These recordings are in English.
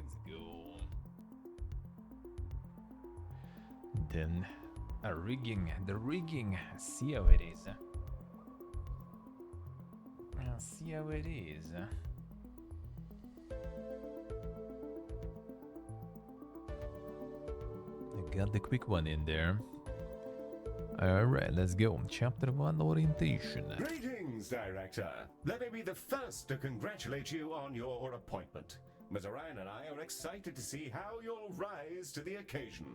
let's go. Then, the rigging. See how it is. See how it is. I got the quick one in there. Alright, let's go. Chapter 1 Orientation. Greetings, Director. Let me be the first to congratulate you on your appointment. Ms. Orion and I are excited to see how you'll rise to the occasion.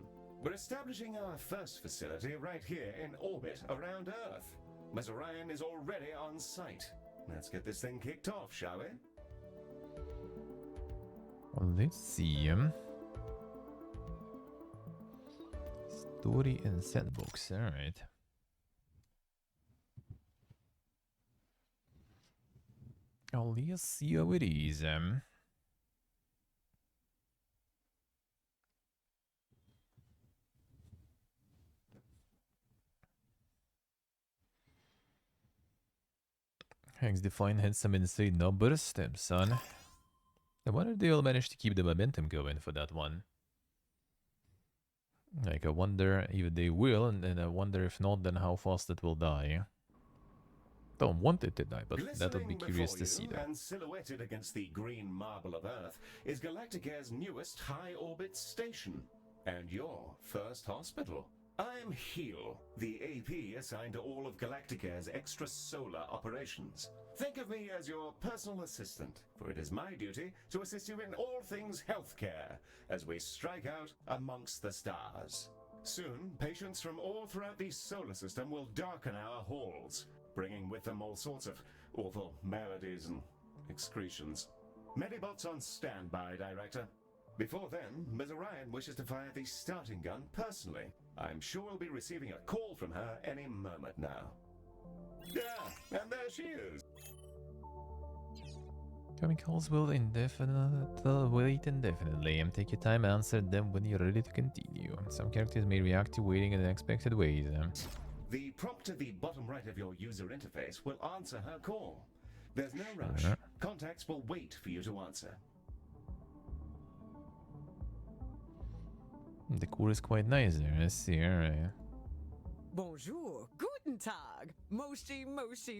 We're establishing our first facility right here in orbit around Earth. Ms. Orion is already on site. Let's get this thing kicked off, shall we? Well, let's see. Story and sandbox, alright. Oh, let's see how it is. Hanks Define had some insane numbers, damn son. I wonder if they'll manage to keep the momentum going for that one. Like, I wonder if they will, and then I wonder if not, then how fast it will die. Don't want it to die, but that would be curious to see, though. And silhouetted against the green marble of Earth is Galacticare's newest high-orbit station, and your first hospital. I'm Heel, the AP assigned to all of Galacticare's extrasolar operations. Think of me as your personal assistant, for it is my duty to assist you in all things healthcare as we strike out amongst the stars. Soon, patients from all throughout the solar system will darken our halls, bringing with them all sorts of awful maladies and excretions. Medibots on standby, Director. Before then, Ms. Orion wishes to fire the starting gun personally. I'm sure we'll be receiving a call from her any moment now. Yeah, and there she is. Coming calls will wait indefinitely. Take your time, answer them when you're ready to continue. Some characters may react to waiting in unexpected ways. The prompt at the bottom right of your user interface will answer her call. There's no rush. Contacts will wait for you to answer. The core is quite nice there, I see, alright. Bonjour, guten Tag, Moshi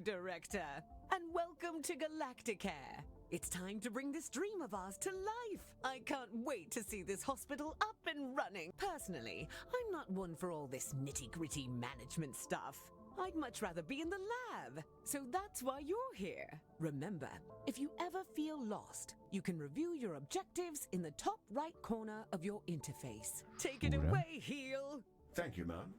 Director, and welcome to Galacticare. It's time to bring this dream of ours to life. I can't wait to see this hospital up and running. Personally, I'm not one for all this nitty-gritty management stuff. I'd much rather be in the lab, so that's why you're here. Remember, if you ever feel lost, you can review your objectives in the top right corner of your interface. Take it away, Heel. Thank you, Mom.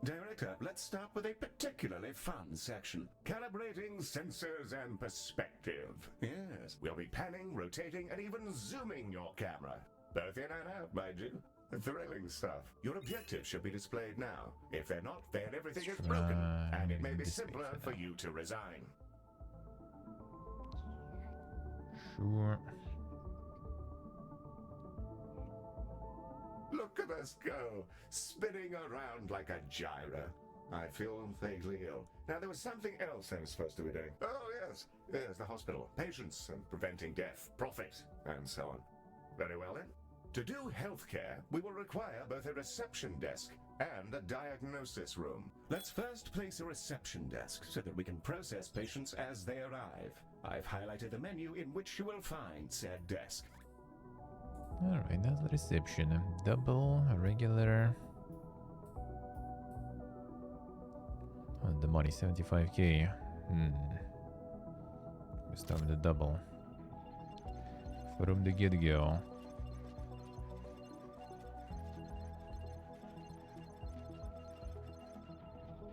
Director, let's start with a particularly fun section. Calibrating sensors and perspective. Yes, we'll be panning, rotating, and even zooming your camera. Both in and out, mind you. Thrilling stuff. Your objectives should be displayed now. If they're not, then everything is broken, and it may be simpler for you to resign. Sure. Look at us go, spinning around like a gyro. I feel vaguely ill. Now, there was something else I was supposed to be doing. Oh, yes. There's the hospital. Patients and preventing death, profit, and so on. Very well, then. To do healthcare, we will require both a reception desk and a diagnosis room. Let's first place a reception desk so that we can process patients as they arrive. I've highlighted the menu in which you will find said desk. Alright, that's the reception. Double, regular. Oh, the money, 75k. We start with the double. From the get-go.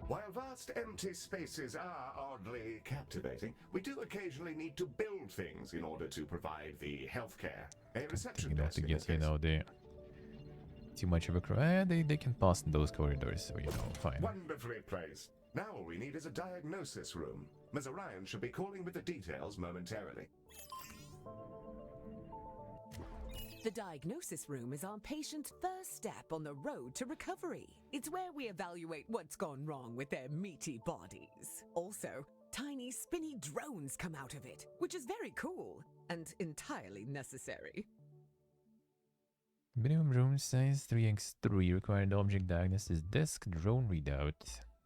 While vast empty spaces are oddly captivating, we do occasionally need to build things in order to provide the healthcare. A reception desk, to get, too much of a crowd. They can pass in those corridors, so fine. Wonderfully placed. Now all we need is a diagnosis room. Ms. Orion should be calling with the details momentarily. The diagnosis room is our patient's first step on the road to recovery. It's where we evaluate what's gone wrong with their meaty bodies. Also, tiny spinny drones come out of it, which is very cool and entirely necessary. Minimum room size 3x3. Required object diagnosis desk. Drone readout.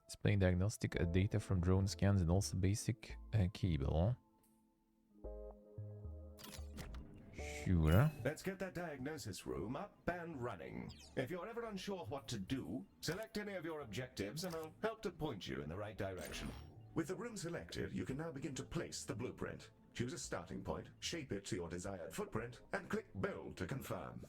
Displaying diagnostic data from drone scans and also basic cable. Sure. Let's get that diagnosis room up and running. If you're ever unsure what to do, select any of your objectives and I'll help to point you in the right direction. With the room selected, you can now begin to place the blueprint. Choose a starting point, shape it to your desired footprint, and click Build to confirm.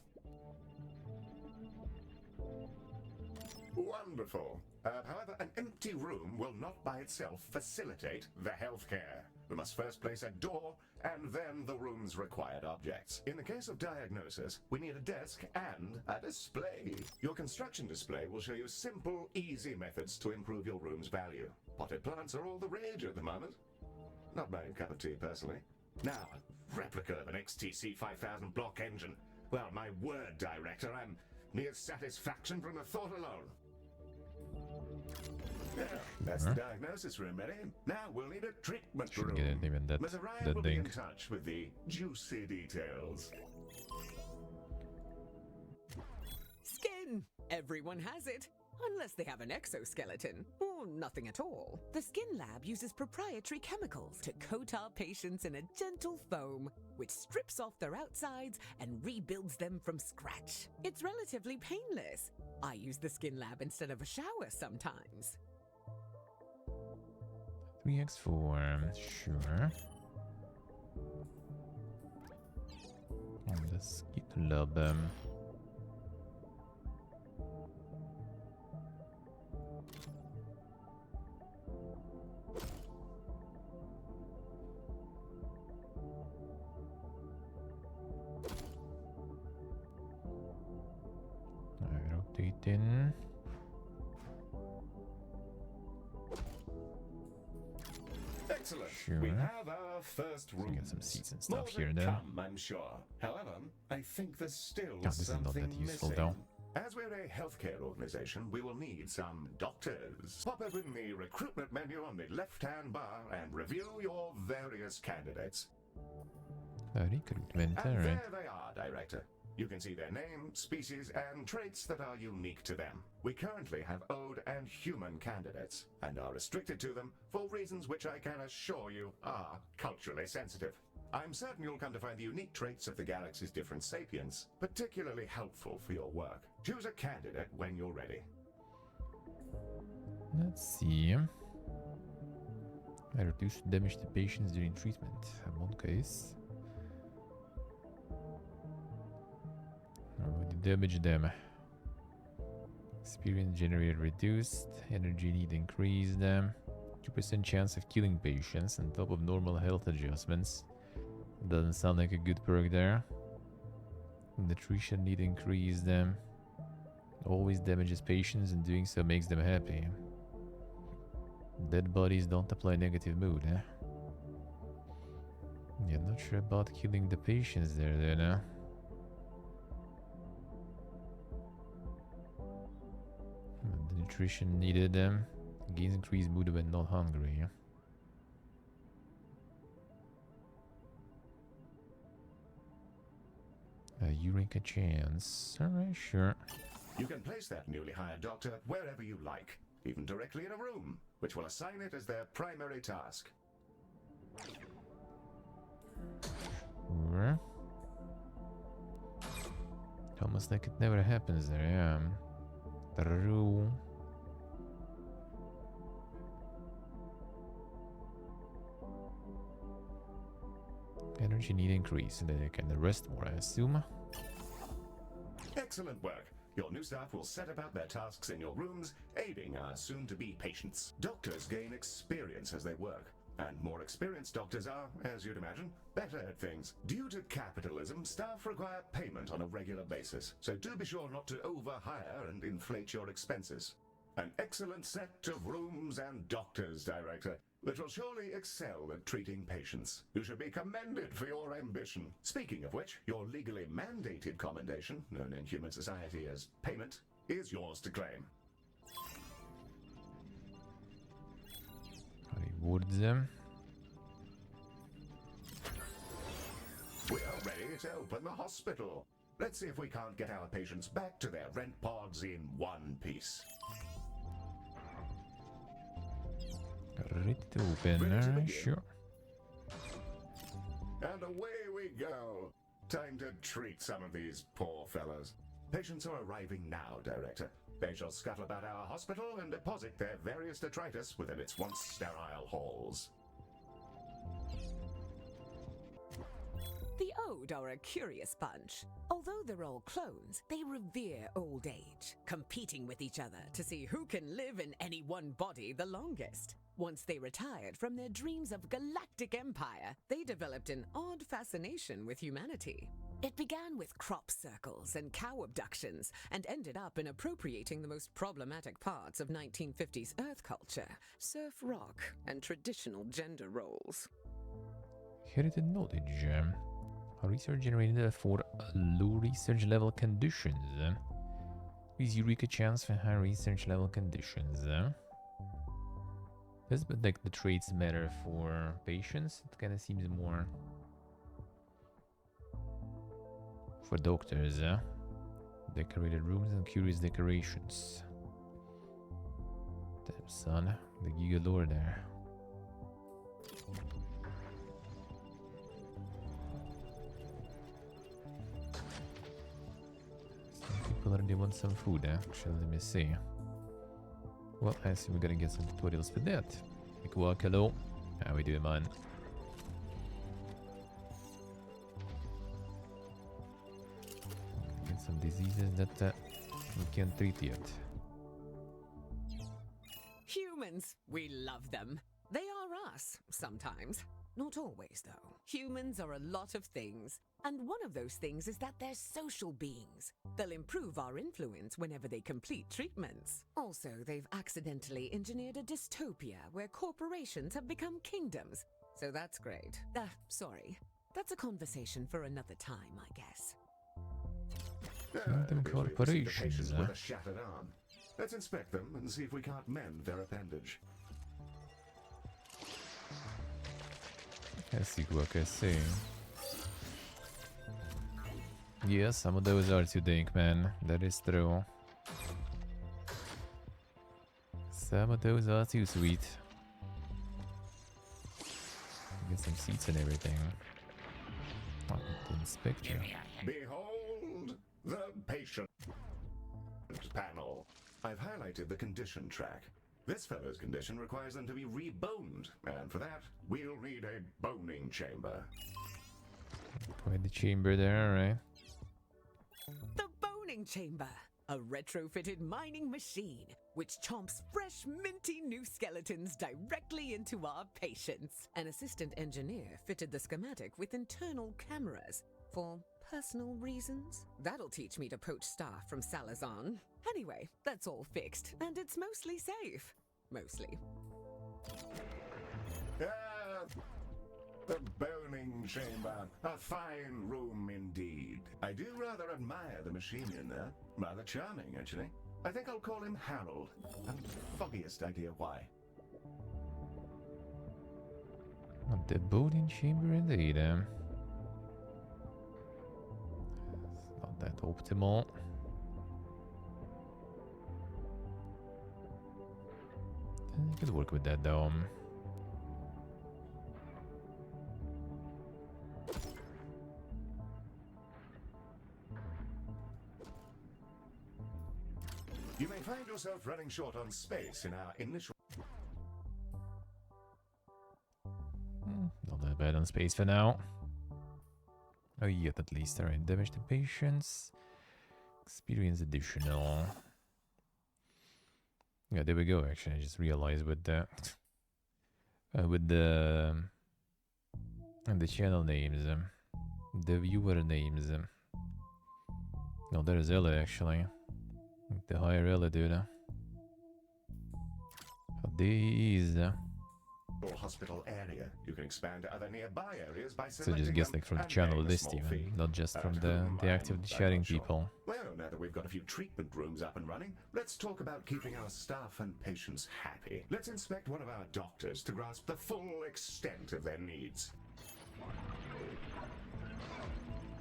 Wonderful. However, an empty room will not by itself facilitate the healthcare. We must first place a door and then the room's required objects. In the case of diagnosis, we need a desk and a display. Your construction display will show you simple, easy methods to improve your room's value. Potted plants are all the rage at the moment. Not my cup of tea, personally. Now, a replica of an XTC 5000 block engine. Well, my word, Director, I'm near satisfaction from the thought alone. Yeah, that's the diagnosis room ready. Now we'll need a treatment Shouldn't room. get it, even that Ryan will be in thing. touch with the juicy details. Skin! Everyone has it. Unless they have an exoskeleton, or nothing at all. The Skin Lab uses proprietary chemicals to coat our patients in a gentle foam, which strips off their outsides and rebuilds them from scratch. It's relatively painless. I use the Skin Lab instead of a shower sometimes. 3x4, sure. And the Skit Lab. Rotate in. Excellent. Sure. We have our first So we room. got some seats and More stuff to here then. come, I'm sure. However, I think there's still this is not something that useful, missing. though. As we're a healthcare organization, we will need some doctors. Pop open the recruitment menu on the left-hand bar and review your various candidates. Recruitment, And alright. there they are, Director. You can see their name, species, and traits that are unique to them. We currently have ode and human candidates, and are restricted to them for reasons which I can assure you are culturally sensitive. I'm certain you'll come to find the unique traits of the galaxy's different sapiens particularly helpful for your work. Choose a candidate when you're ready. Let's see. I reduce damage to patients during treatment. One case. Already damage them. Experience generated reduced. Energy need increased. 2% chance of killing patients on top of normal health adjustments. Doesn't sound like a good perk there. Nutrition need increased. Always damages patients and doing so makes them happy. Dead bodies don't apply negative mood, eh? Yeah, not sure about killing the patients there then, huh? The nutrition needed gains increased mood when not hungry. Eureka chance. Alright, sure. You can place that newly hired doctor wherever you like, even directly in a room, which will assign it as their primary task. Sure. Almost like it never happens there, yeah. True. Energy need increase, so they can rest more, I assume. Excellent work. Your new staff will set about their tasks in your rooms, aiding our soon-to-be patients. Doctors gain experience as they work, and more experienced doctors are, as you'd imagine, better at things. Due to capitalism, staff require payment on a regular basis, so do be sure not to overhire and inflate your expenses. An excellent set of rooms and doctors, Director, that will surely excel at treating patients. You should be commended for your ambition. Speaking of which, your legally mandated commendation, known in human society as payment, is yours to claim. Reward them. We are ready to open the hospital. Let's see if we can't get our patients back to their rent pods in one piece. Ready to open, Ready to begin. sure. And away we go. Time to treat some of these poor fellows. Patients are arriving now, Director. They shall scuttle about our hospital and deposit their various detritus within its once sterile halls. The Ode are a curious bunch. Although they're all clones, they revere old age, competing with each other to see who can live in any one body the longest. Once they retired from their dreams of galactic empire, they developed an odd fascination with humanity. It began with crop circles and cow abductions, and ended up in appropriating the most problematic parts of 1950s Earth culture, surf rock, and traditional gender roles. Heritage knowledge. Research generated for low research level conditions. With Eureka chance for high research level conditions. Does but like the traits matter for patients? It kind of seems more for doctors. Decorated rooms and curious decorations. Damn son, the Giga Lord there. People already want some food, actually, let me see. Well, I assume we're gonna get some tutorials for that. Like, walk, hello. How we doing, man? Get some diseases that we can't treat yet. Humans, we love them. They are us, sometimes. Not always, though. Humans are a lot of things. And one of those things is that they're social beings. They'll improve our influence whenever they complete treatments. Also, they've accidentally engineered a dystopia where corporations have become kingdoms. So that's great. Sorry. That's a conversation for another time, I guess. Them corporations, Patients with a shattered arm. Let's inspect them and see if we can't mend their appendage. I see what I see. Yeah, some of those are too dank, man. That is true. Some of those are too sweet. Get some seats and everything. Oh, the inspector. Behold the patient panel. I've highlighted the condition track. This fellow's condition requires them to be reboned, and for that, we'll need a boning chamber. Quite the chamber there, alright. The boning chamber, a retrofitted mining machine which chomps fresh, minty new skeletons directly into our patients. An assistant engineer fitted the schematic with internal cameras for personal reasons. That'll teach me to poach staff from Salazar. Anyway, that's all fixed, and it's mostly safe. Mostly. The boning chamber. A fine room indeed. I do rather admire the machine in there. Rather charming, actually. I think I'll call him Harold. I've the foggiest idea why. The boating chamber indeed. It's not that optimal. I could work with that though. You may find yourself running short on space in our initial... Not that bad on space for now. Oh, yet at least. Alright, damage to patients. Experience additional. Yeah, there we go. Actually, I just realized with the and the channel names, the viewer names. No, there's Ella actually. The higher Ella, dude. These. hospital area. You can expand to other nearby areas by So selecting just guess them like from the and channel paying a list small even, fee. not just from At the whom actively I'm chatting not sure. people. Well, now that we've got a few treatment rooms up and running, let's talk about keeping our staff and patients happy. Let's inspect one of our doctors to grasp the full extent of their needs.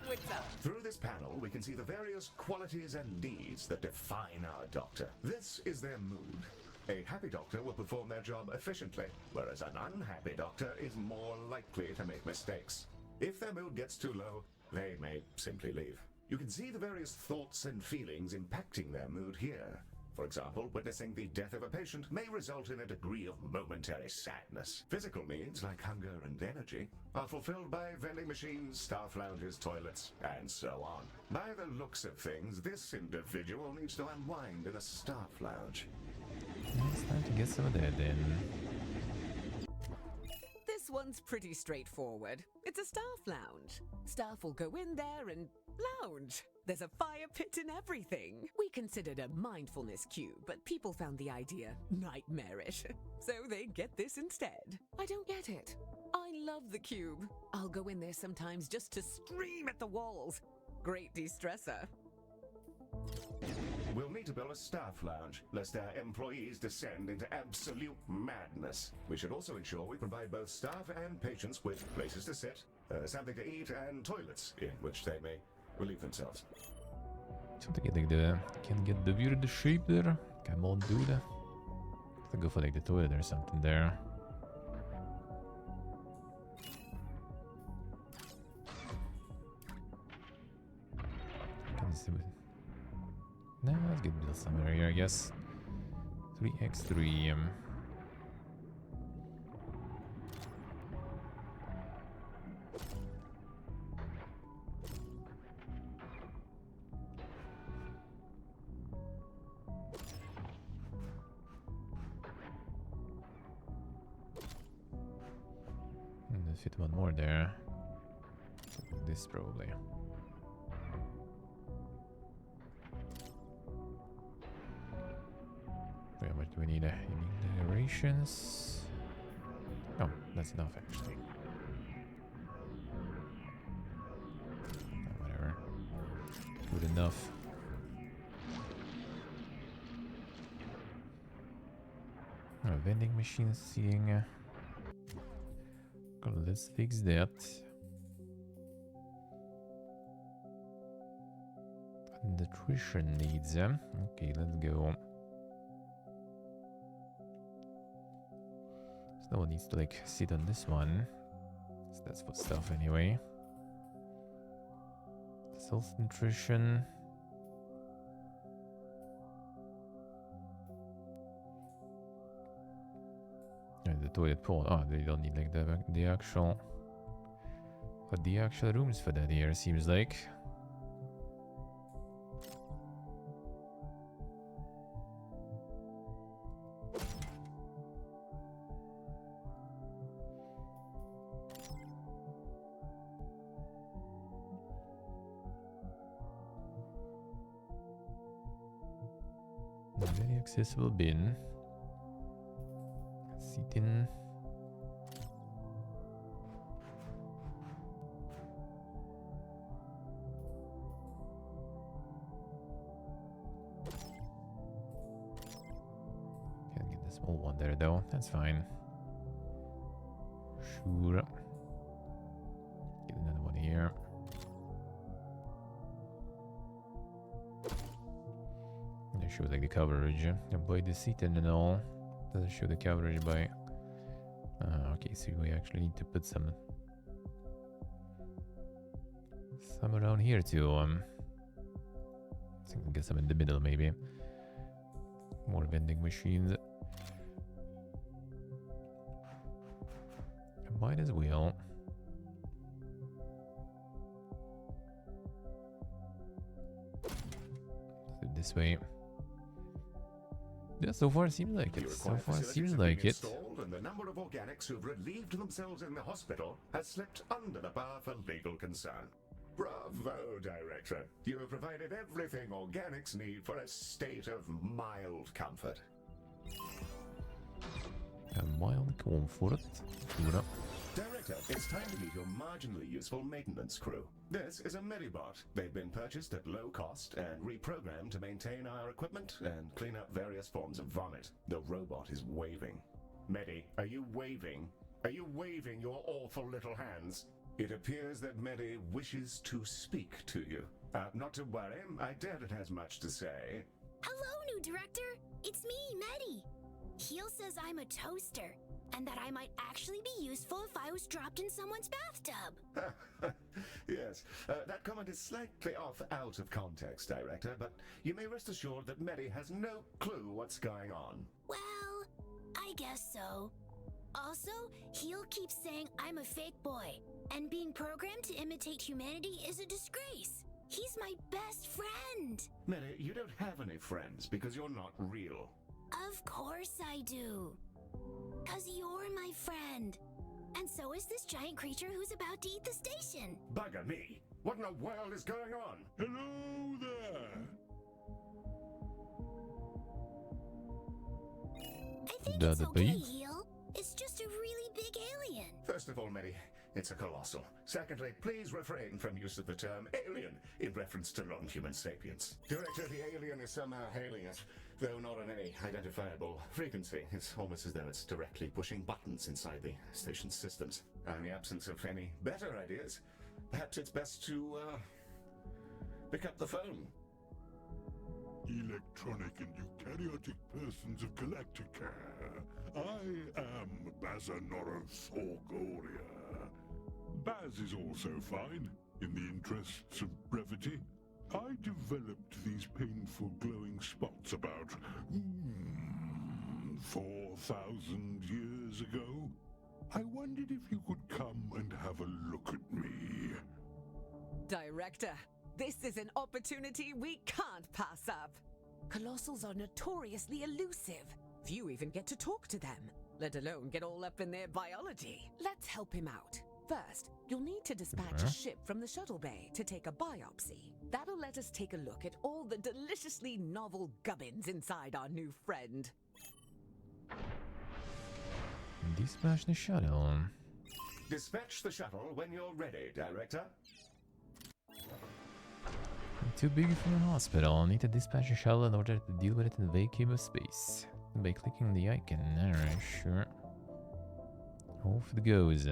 What's up? Through this panel, we can see the various qualities and needs that define our doctor. This is their mood. A happy doctor will perform their job efficiently, whereas an unhappy doctor is more likely to make mistakes. If their mood gets too low, they may simply leave. You can see the various thoughts and feelings impacting their mood here. For example, witnessing the death of a patient may result in a degree of momentary sadness. Physical needs like hunger and energy are fulfilled by vending machines, staff lounges, toilets, and so on. By the looks of things, this individual needs to unwind in a staff lounge. It's time to get some of that then. This one's pretty straightforward. It's a staff lounge. Staff will go in there and lounge. There's a fire pit and everything. We considered a mindfulness cube, but people found the idea nightmarish. So they get this instead. I don't get it. I love the cube. I'll go in there sometimes just to scream at the walls. Great de-stressor. We'll need to build a staff lounge, lest our employees descend into absolute madness. We should also ensure we provide both staff and patients with places to sit, something to eat, and toilets in which they may relieve themselves. Something like the can get the weird shape there. Come on, dude. Let's go for like the toilet or something there. No, let's get build somewhere here, I guess. 3x3. Let's fit one more there. This probably. How much do we need? Generations. Oh, that's enough actually. Whatever. Good enough. Vending machine seeing. Let's fix that. Nutrition needs. Okay, let's go. No one needs to like sit on this one. So that's for stuff anyway. Self nutrition. And the toilet pool. Oh, they don't need like the actual. But the actual rooms for that here seems like. Very accessible bin. Seating. Can't get the small one there though. That's fine. Sure. Get another one here. It shows like the coverage by the seat and all. Doesn't show the coverage by. Okay, so we actually need to put some around here too. I think we'll get some in the middle maybe. More vending machines. Might as well. This way. Yeah, so far it seems like it. So far it seems like it. And the number of organics who've relieved themselves in the hospital has slipped under the bar for legal concern. Bravo, Director. You have provided everything organics need for a state of mild comfort. A mild comfort. Director, it's time to meet your marginally useful maintenance crew. This is a Medibot. They've been purchased at low cost and reprogrammed to maintain our equipment and clean up various forms of vomit. The robot is waving. Medi, are you waving? Are you waving your awful little hands? It appears that Mary wishes to speak to you. Not to worry, I doubt it has much to say. Hello, new director. It's me, Medi. Heel says I'm a toaster, and that I might actually be useful if I was dropped in someone's bathtub. Yes, that comment is slightly off out of context, Director, but you may rest assured that Mary has no clue what's going on. Well, I guess so. Also, Heel keeps saying I'm a fake boy, and being programmed to imitate humanity is a disgrace. He's my best friend. Mary, you don't have any friends because you're not real. Of course I do. 'Cause you're my friend. And so is this giant creature who's about to eat the station. Bugger me! What in the world is going on? Hello there! I think That's it's a okay, beef. Heel. It's just a really big alien. First of all, Mary, it's a colossal. Secondly, please refrain from use of the term alien in reference to non-human sapiens. Director, the alien is somehow hailing us, though not on any identifiable frequency. It's almost as though it's directly pushing buttons inside the station's systems. In the absence of any better ideas, perhaps it's best to, pick up the phone. Electronic and eukaryotic persons of Galacticare. I am Bazanoros Orgoria. Baz is also fine, in the interests of brevity. I developed these painful glowing spots about 4,000 years ago. I wondered if you could come and have a look at me. Director, this is an opportunity we can't pass up. Colossals are notoriously elusive. Few even get to talk to them, let alone get all up in their biology. Let's help him out. First, you'll need to dispatch a ship from the shuttle bay to take a biopsy. That'll let us take a look at all the deliciously novel gubbins inside our new friend. Dispatch the shuttle. Dispatch the shuttle when you're ready, Director. Too big for a hospital. Need to dispatch a shuttle in order to deal with it in the vacuum of space. By clicking the icon. Alright, sure. Off it goes.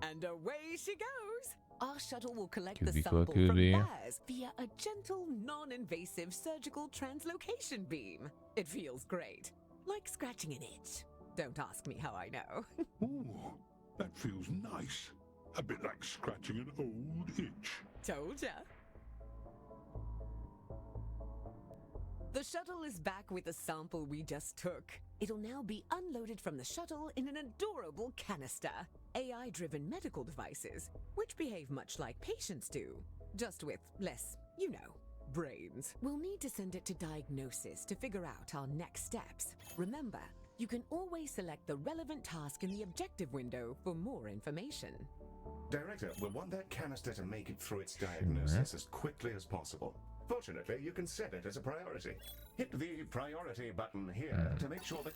And away she goes! Our shuttle will collect Could the be sample could from be. Baz via a gentle, non-invasive surgical translocation beam. It feels great. Like scratching an itch. Don't ask me how I know. Ooh, that feels nice. A bit like scratching an old itch. Told ya. The shuttle is back with the sample we just took. It'll now be unloaded from the shuttle in an adorable canister. AI-driven medical devices, which behave much like patients do, just with less, you know, brains. We'll need to send it to diagnosis to figure out our next steps. Remember, you can always select the relevant task in the objective window for more information. Director, we'll want that canister to make it through its diagnosis as quickly as possible. Fortunately, you can set it as a priority. Hit the priority button here to make sure that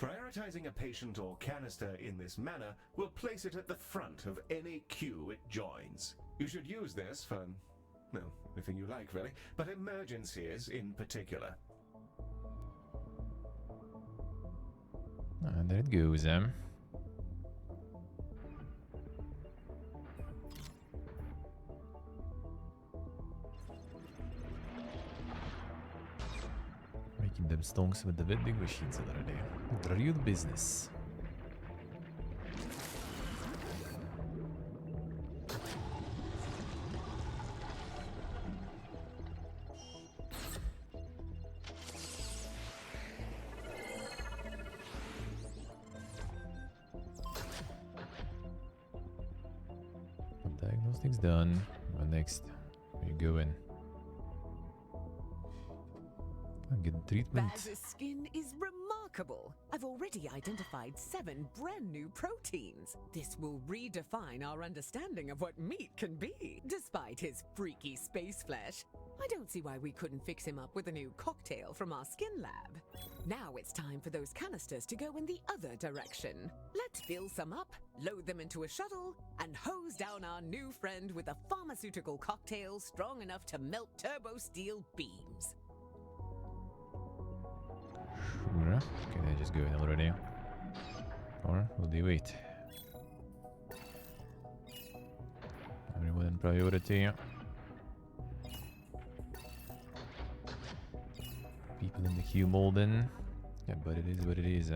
prioritizing a patient or canister in this manner will place it at the front of any queue it joins. You should use this for, well, anything you like really, but emergencies in particular. And there it goes. Making them stonks with the vending machines already. The real business. Diagnostics done. What next? Where you going? Get treatment. Baz's skin is remarkable. I've already identified 7 brand new proteins. This will redefine our understanding of what meat can be. Despite his freaky space flesh, I don't see why we couldn't fix him up with a new cocktail from our skin lab. Now it's time for those canisters to go in the other direction. Let's fill some up, load them into a shuttle, and hose down our new friend with a pharmaceutical cocktail strong enough to melt turbo steel beams. Sure. Can I just go in already? Or will they wait? Everyone in priority. People in the queue molding. Yeah, but it is what it is.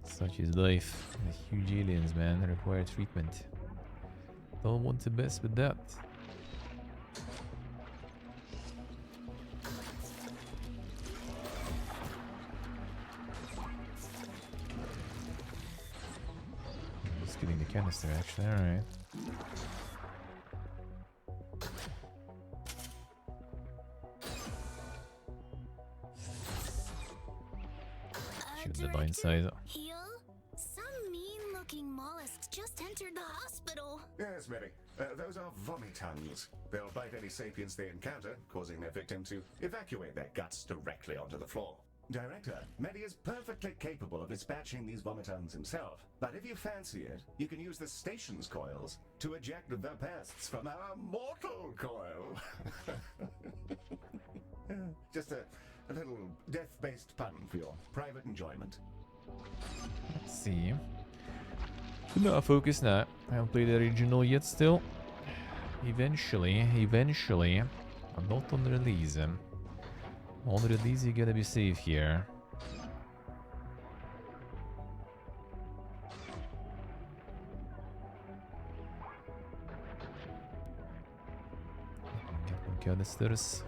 Such is life. The huge aliens, man, require treatment. Don't want to mess with that. Just getting the canister, actually. Alright. Shoot the blind side. Heal? Some mean-looking mollusk just entered the hospital. Yes, Mary. Those are vomitons. They'll bite any sapiens they encounter, causing their victim to evacuate their guts directly onto the floor. Director, Medi is perfectly capable of dispatching these vomitons himself, but if you fancy it, you can use the station's coils to eject the pests from our mortal coil. Just a little death-based pun for your private enjoyment. Let's see. No, focus not. I haven't played the original yet still. Eventually. I'm not on release. On release, you gotta be safe here. Get one canisters.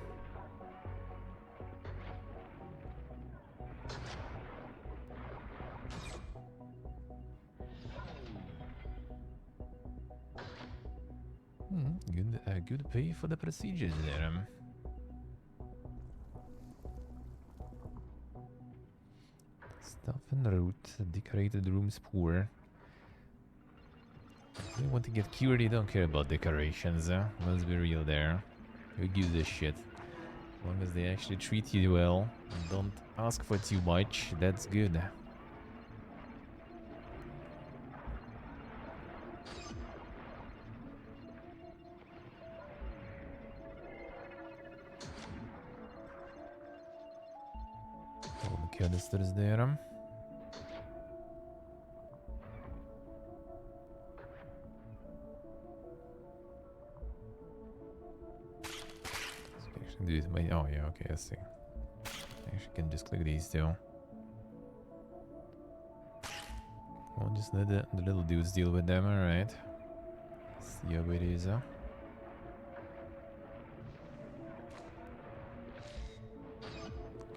Good pay for the procedures there. Stuff and route. Decorated rooms poor. They want to get cured, they don't care about decorations. Let's be real there. Who gives a shit? As long as they actually treat you well and don't ask for too much, that's good. Canisters there. Actually do it by, oh yeah, okay, I see. Actually can just click these two. I'll just let the little dudes deal with them, alright. See how it is. Okay,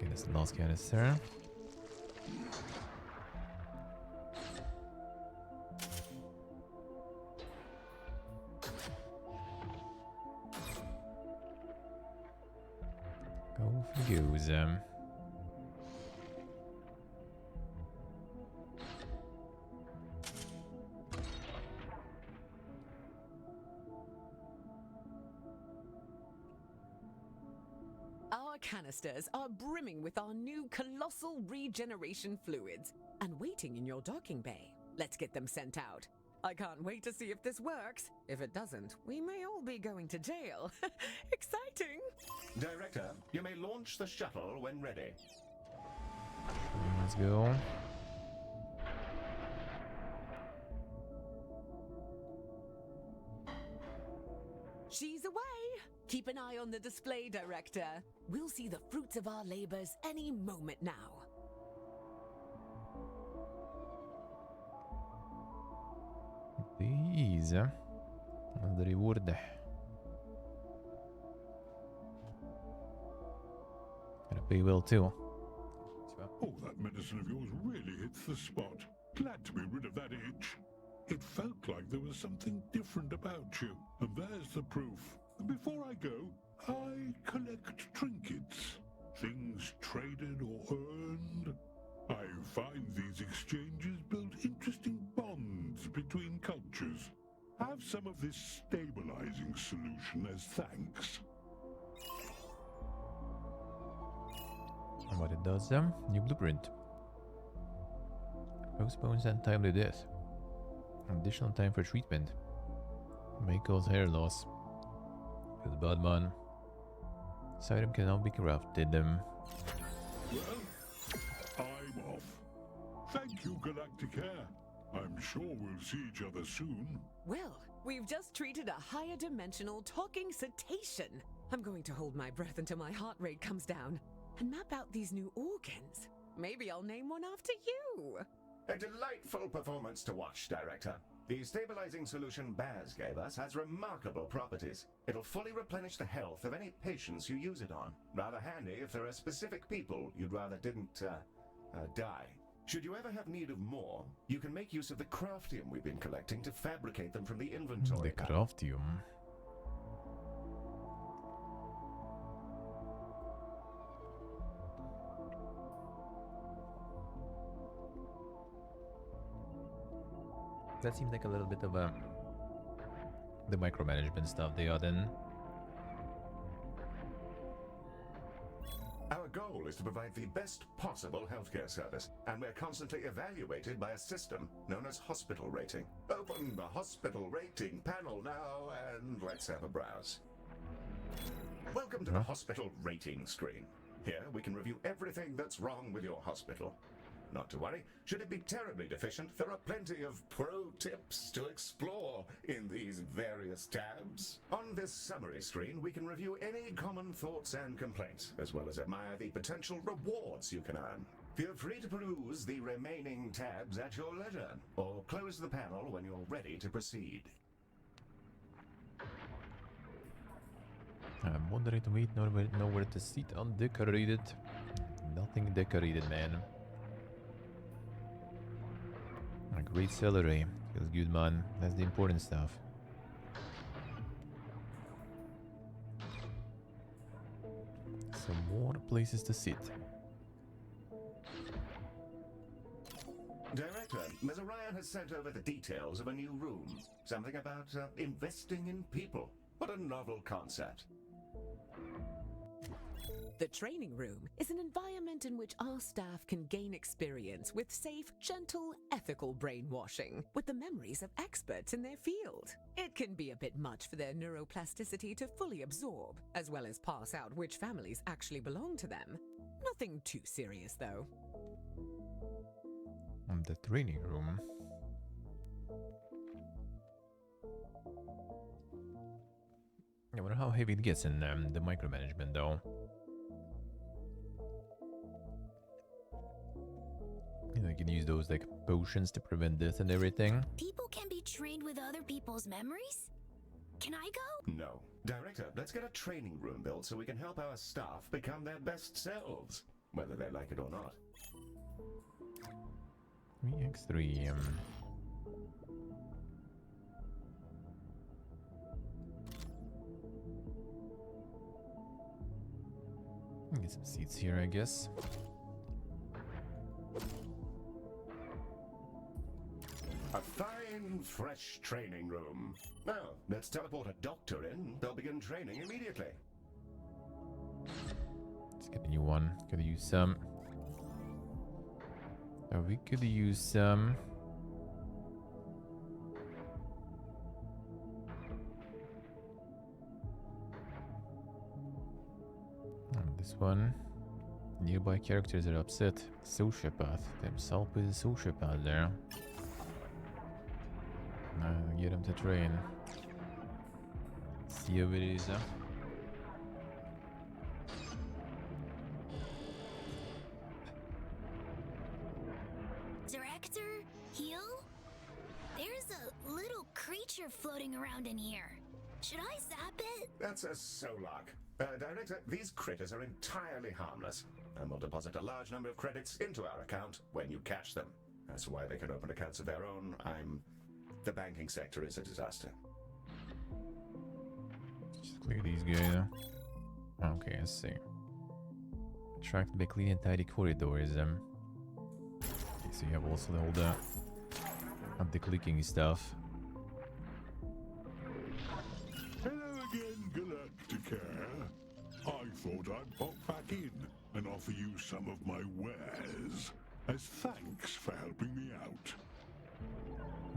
that's the last canister. Go for goes. Our canisters are brimming with our new colossal regeneration fluids and waiting in your docking bay. Let's get them sent out. I can't wait to see if this works. If it doesn't, we may all be going to jail. Exciting! Director, you may launch the shuttle when ready. Let's go. She's away! Keep an eye on the display, Director. We'll see the fruits of our labors any moment now. These. The reward. Gotta pay well too. Oh, that medicine of yours really hits the spot. Glad to be rid of that itch. It felt like there was something different about you. And there's the proof. Before I go, I collect trinkets. Things traded or earned. I find these exchanges build interesting bonds between cultures. Have some of this stabilizing solution as thanks. And what it does, new blueprint. Postpones untimely death. Additional time for treatment. May cause hair loss. Feels bad, man. This item can now be crafted. Well, I'm off. Thank you, Galacticare. I'm sure we'll see each other soon. Well, we've just treated a higher dimensional talking cetacean. I'm going to hold my breath until my heart rate comes down and map out these new organs. Maybe I'll name one after you. A delightful performance to watch, Director. The stabilizing solution Baz gave us has remarkable properties. It'll fully replenish the health of any patients you use it on. Rather handy if there are specific people you'd rather didn't, die. Should you ever have need of more, you can make use of the craftium we've been collecting to fabricate them from the inventory. The craftium. That seems like a little bit of the micromanagement stuff they are then. Our goal is to provide the best possible healthcare service, and we're constantly evaluated by a system known as hospital rating. Open the hospital rating panel now, and let's have a browse. Welcome to the hospital rating screen. Here we can review everything that's wrong with your hospital. Not to worry, should it be terribly deficient, there are plenty of pro tips to explore in these various tabs. On this summary screen, we can review any common thoughts and complaints, as well as admire the potential rewards you can earn. Feel free to peruse the remaining tabs at your leisure, or close the panel when you're ready to proceed. Moderate weight, nowhere to sit, undecorated. Nothing decorated, man. A great celery. Feels good, man. That's the important stuff. Some more places to sit. Director, Ms. Orion has sent over the details of a new room. Something about investing in people. What a novel concept. The training room is an environment in which our staff can gain experience with safe, gentle, ethical brainwashing with the memories of experts in their field. It can be a bit much for their neuroplasticity to fully absorb, as well as pass out which families actually belong to them. Nothing too serious, though. The training room. I wonder how heavy it gets in the micromanagement, though. You know, you can use those like potions to prevent death and everything. People can be trained with other people's memories? Can I go? No. Director, let's get a training room built so we can help our staff become their best selves, whether they like it or not. 3x3. Get some seats here, I guess. A fine, fresh training room. Now, let's teleport a doctor in. They'll begin training immediately. Let's get a new one. Could use some. We could use some. This one. Nearby characters are upset. Sociopath. Themselves is a sociopath there. Get him to train. See how it is, huh? Director? Heal? There's a little creature floating around in here. Should I zap it? That's a Solok. Director, these critters are entirely harmless, and will deposit a large number of credits into our account when you catch them. That's why they can open accounts of their own. The banking sector is a disaster. Just click these guys. Okay, I see. Attracted by clean and tidy corridors. Okay, so you have also all the clicking stuff. Hello again, Galacticare. I thought I'd pop back in and offer you some of my wares as thanks for helping me out.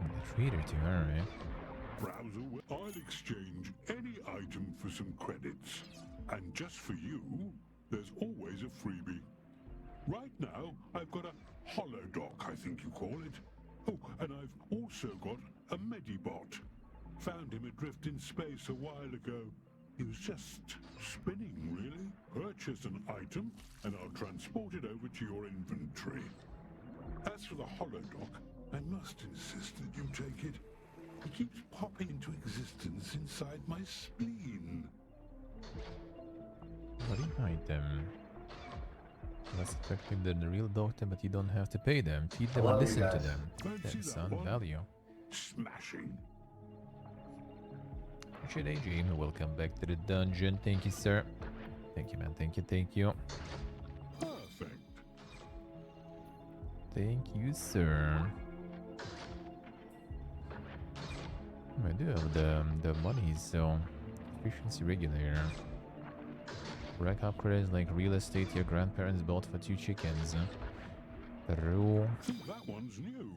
The trader too, alright. Browser, I'll exchange any item for some credits. And just for you, there's always a freebie. Right now, I've got a holodoc, I think you call it. Oh, and I've also got a Medibot. Found him adrift in space a while ago. He was just spinning, really. Purchase an item, and I'll transport it over to your inventory. As for the holodoc, I must insist that you take it. He keeps popping into existence inside my spleen. Bloody item. Less effective than the real doctor, but you don't have to pay them. Feed them and listen to them. Fancy That's that on one? value. Smashing. Richard AJ, welcome back to the dungeon. Thank you, sir. Thank you, man. Thank you, thank you. Perfect. Thank you, sir. I do have the money, so efficiency regulator. Rack upgrades like real estate your grandparents bought for 2 chickens. Peru. Think that one's new.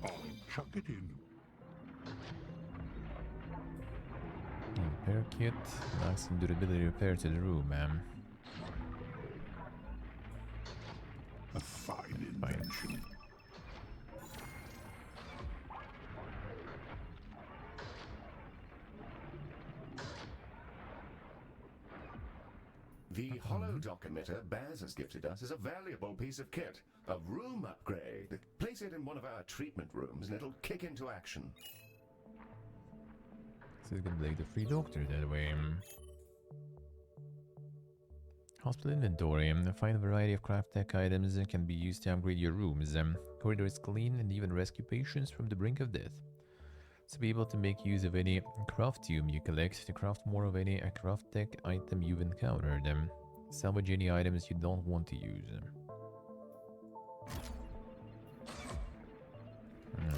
I'll chuck it in. Repair kit. Maximum durability repair to the room, man. A fine invention. The holodoc emitter Baz has gifted us is a valuable piece of kit. A room upgrade. Place it in one of our treatment rooms and it'll kick into action. So it's gonna be like the free doctor that way. Hospital inventory. Find a variety of craft tech items that can be used to upgrade your rooms. Corridor is clean and even rescue patients from the brink of death. So be able to make use of any craft tome you collect to craft more of any craft tech item you've encountered. Salvage any items you don't want to use.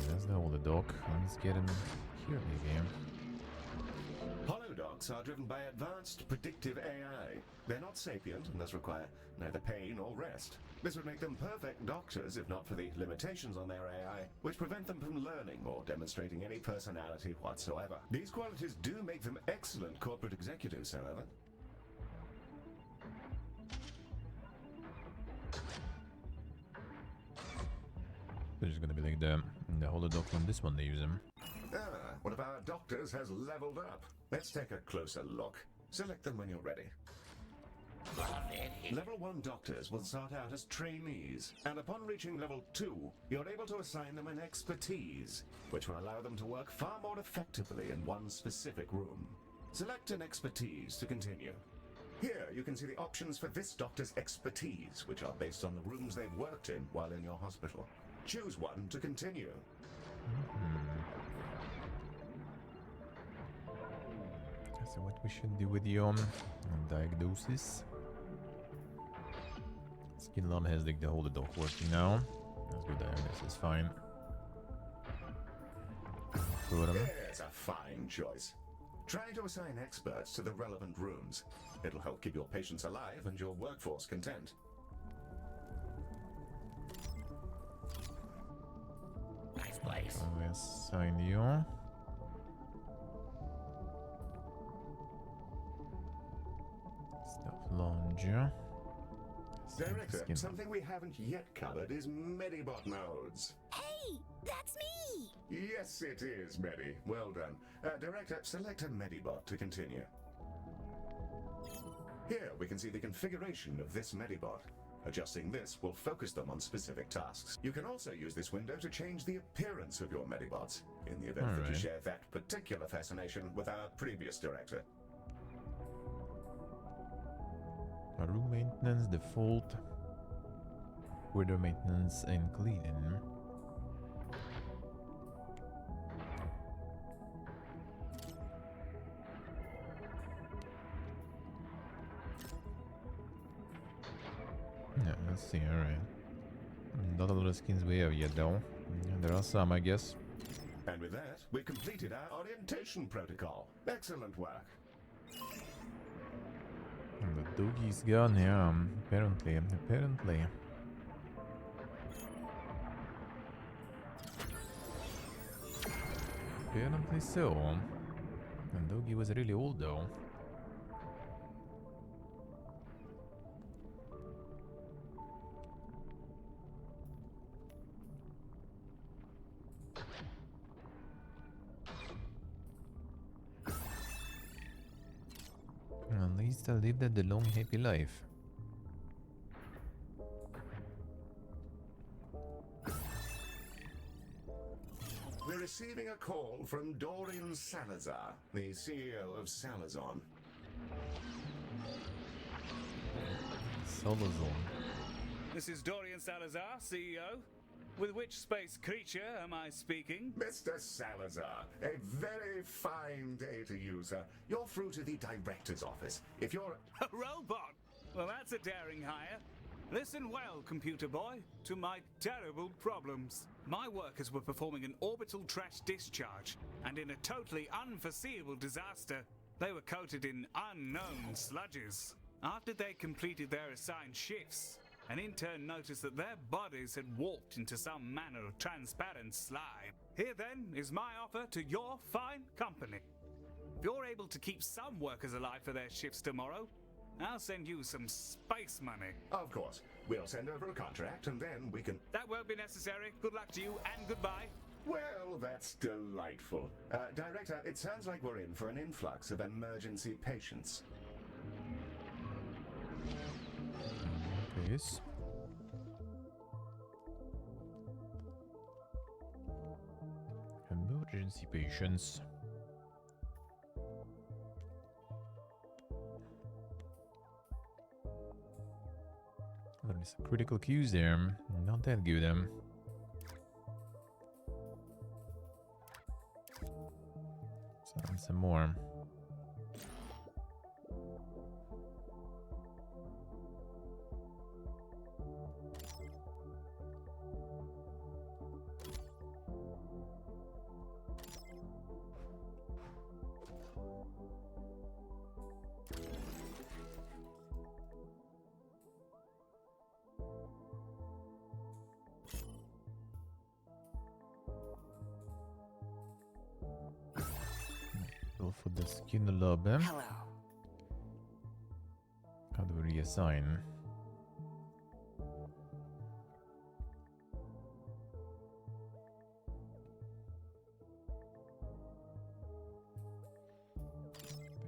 That's the whole doc. Let's get him here maybe. Holodocs are driven by advanced predictive AI. They're not sapient and thus require neither pain nor rest. This would make them perfect doctors if not for the limitations on their AI, which prevent them from learning or demonstrating any personality whatsoever. These qualities do make them excellent corporate executives, however. There's gonna be like the holodoc on this one they use them. Ah, one of our doctors has leveled up. Let's take a closer look. Select them when you're ready. Level 1 doctors will start out as trainees, and upon reaching level 2, you're able to assign them an expertise, which will allow them to work far more effectively in one specific room. Select an expertise to continue. Here you can see the options for this doctor's expertise, which are based on the rooms they've worked in while in your hospital. Choose one to continue. So what we should do with the diagnosis? Skin Lab has like the holodoc working now. Let's do diagnosis, fine. There's a fine choice. Try to assign experts to the relevant rooms. It'll help keep your patients alive and your workforce content. Nice place. So we assign you. Stuff launcher. Director, Skin Lab. something we haven't yet covered is Medibot modes. Hey, that's me! Yes, it is, Medi. Well done. Director, select a Medibot to continue. Here we can see the configuration of this Medibot. Adjusting this will focus them on specific tasks. You can also use this window to change the appearance of your Medibots, in the event that you Alright. share that particular fascination with our previous director. Room maintenance, default. Corridor maintenance and cleaning. Yeah, let's see, alright. Not a lot of skins we have yet though. Yeah, there are some, I guess. And with that, we've completed our orientation protocol. Excellent work. And the doggy's gone, yeah, apparently. Apparently so. And Logi was really old though. At least I lived the long happy life. We're receiving a call from Dorian Salazar, the CEO of Salazon. Salazar. This is Dorian Salazar, CEO. With which space creature am I speaking? Mr. Salazar, a very fine day to you, sir. You're through to the director's office. If you're... A robot? Well, that's a daring hire. Listen well, computer boy, to my terrible problems. My workers were performing an orbital trash discharge, and in a totally unforeseeable disaster, they were coated in unknown sludges. After they completed their assigned shifts, an intern noticed that their bodies had warped into some manner of transparent slime. Here then is my offer to your fine company. If you're able to keep some workers alive for their shifts tomorrow, I'll send you some space money. Of course. We'll send over a contract and then we can... That won't be necessary. Good luck to you and goodbye. Well, that's delightful. Director, it sounds like we're in for an influx of emergency patients. Yes. Emergency patients. There's some critical cues there. Not that good. Some more. Go for the skin lobe. Hello. How do we reassign?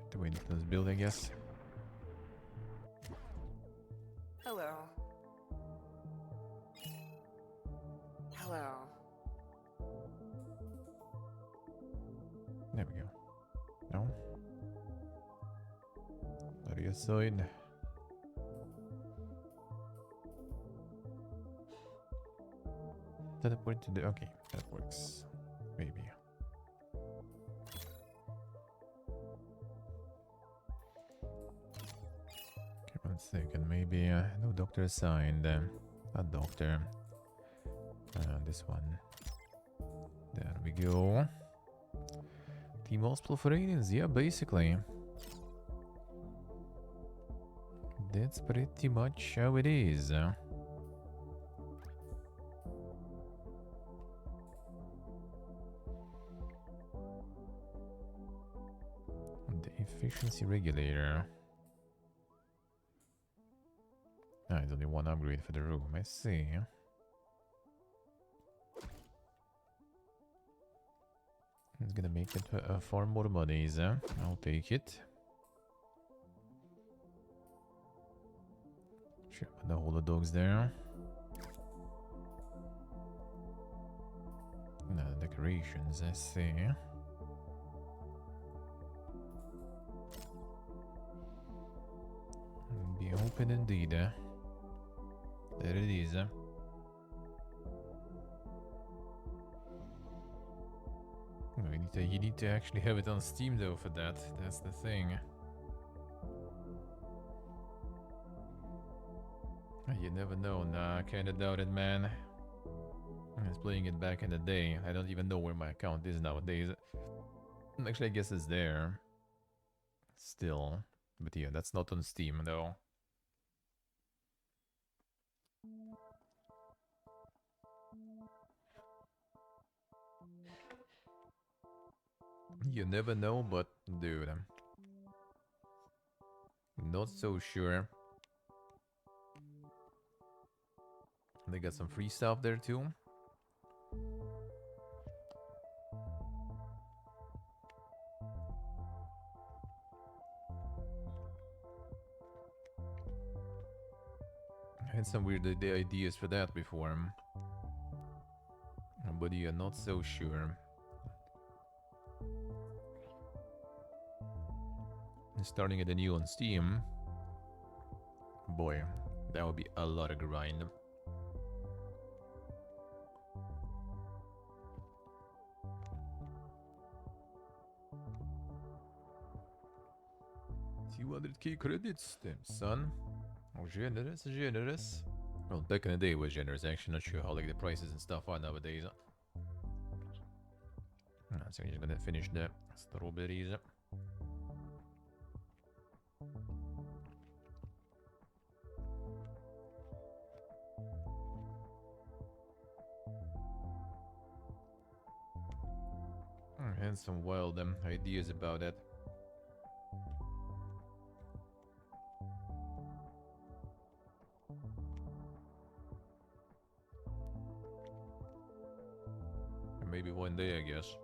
The way it was built, I guess. Hello. Hello. There we go. No. Reassign. Teleport to the... Okay, that works. Maybe. Okay, 1 second. Maybe no doctor assigned. A doctor. This one. There we go. Team hospital for aliens. Yeah, basically. That's pretty much how it is. The efficiency regulator. Ah, it's only one upgrade for the room. I see. It's gonna make it far more monies. I'll take it. Sure, the holodogs there. No, decorations, I see. Be open indeed. There it is. You need to actually have it on Steam though for that. That's the thing. You never know. Nah, I kinda doubt it, man. I was playing it back in the day. I don't even know where my account is nowadays. Actually, I guess it's there. Still. But yeah, that's not on Steam though. You never know, but dude, I'm not so sure. They got some free stuff there too. I had some weird ideas for that before. But yeah, not so sure. Starting at a new on Steam. Boy, that would be a lot of grind. $200k credits, damn son. Oh, generous, generous. Well, back in the day it was generous. Actually, not sure how like the prices and stuff are nowadays. So we're just gonna finish the strawberries. And some wild ideas about it. Maybe one day, I guess.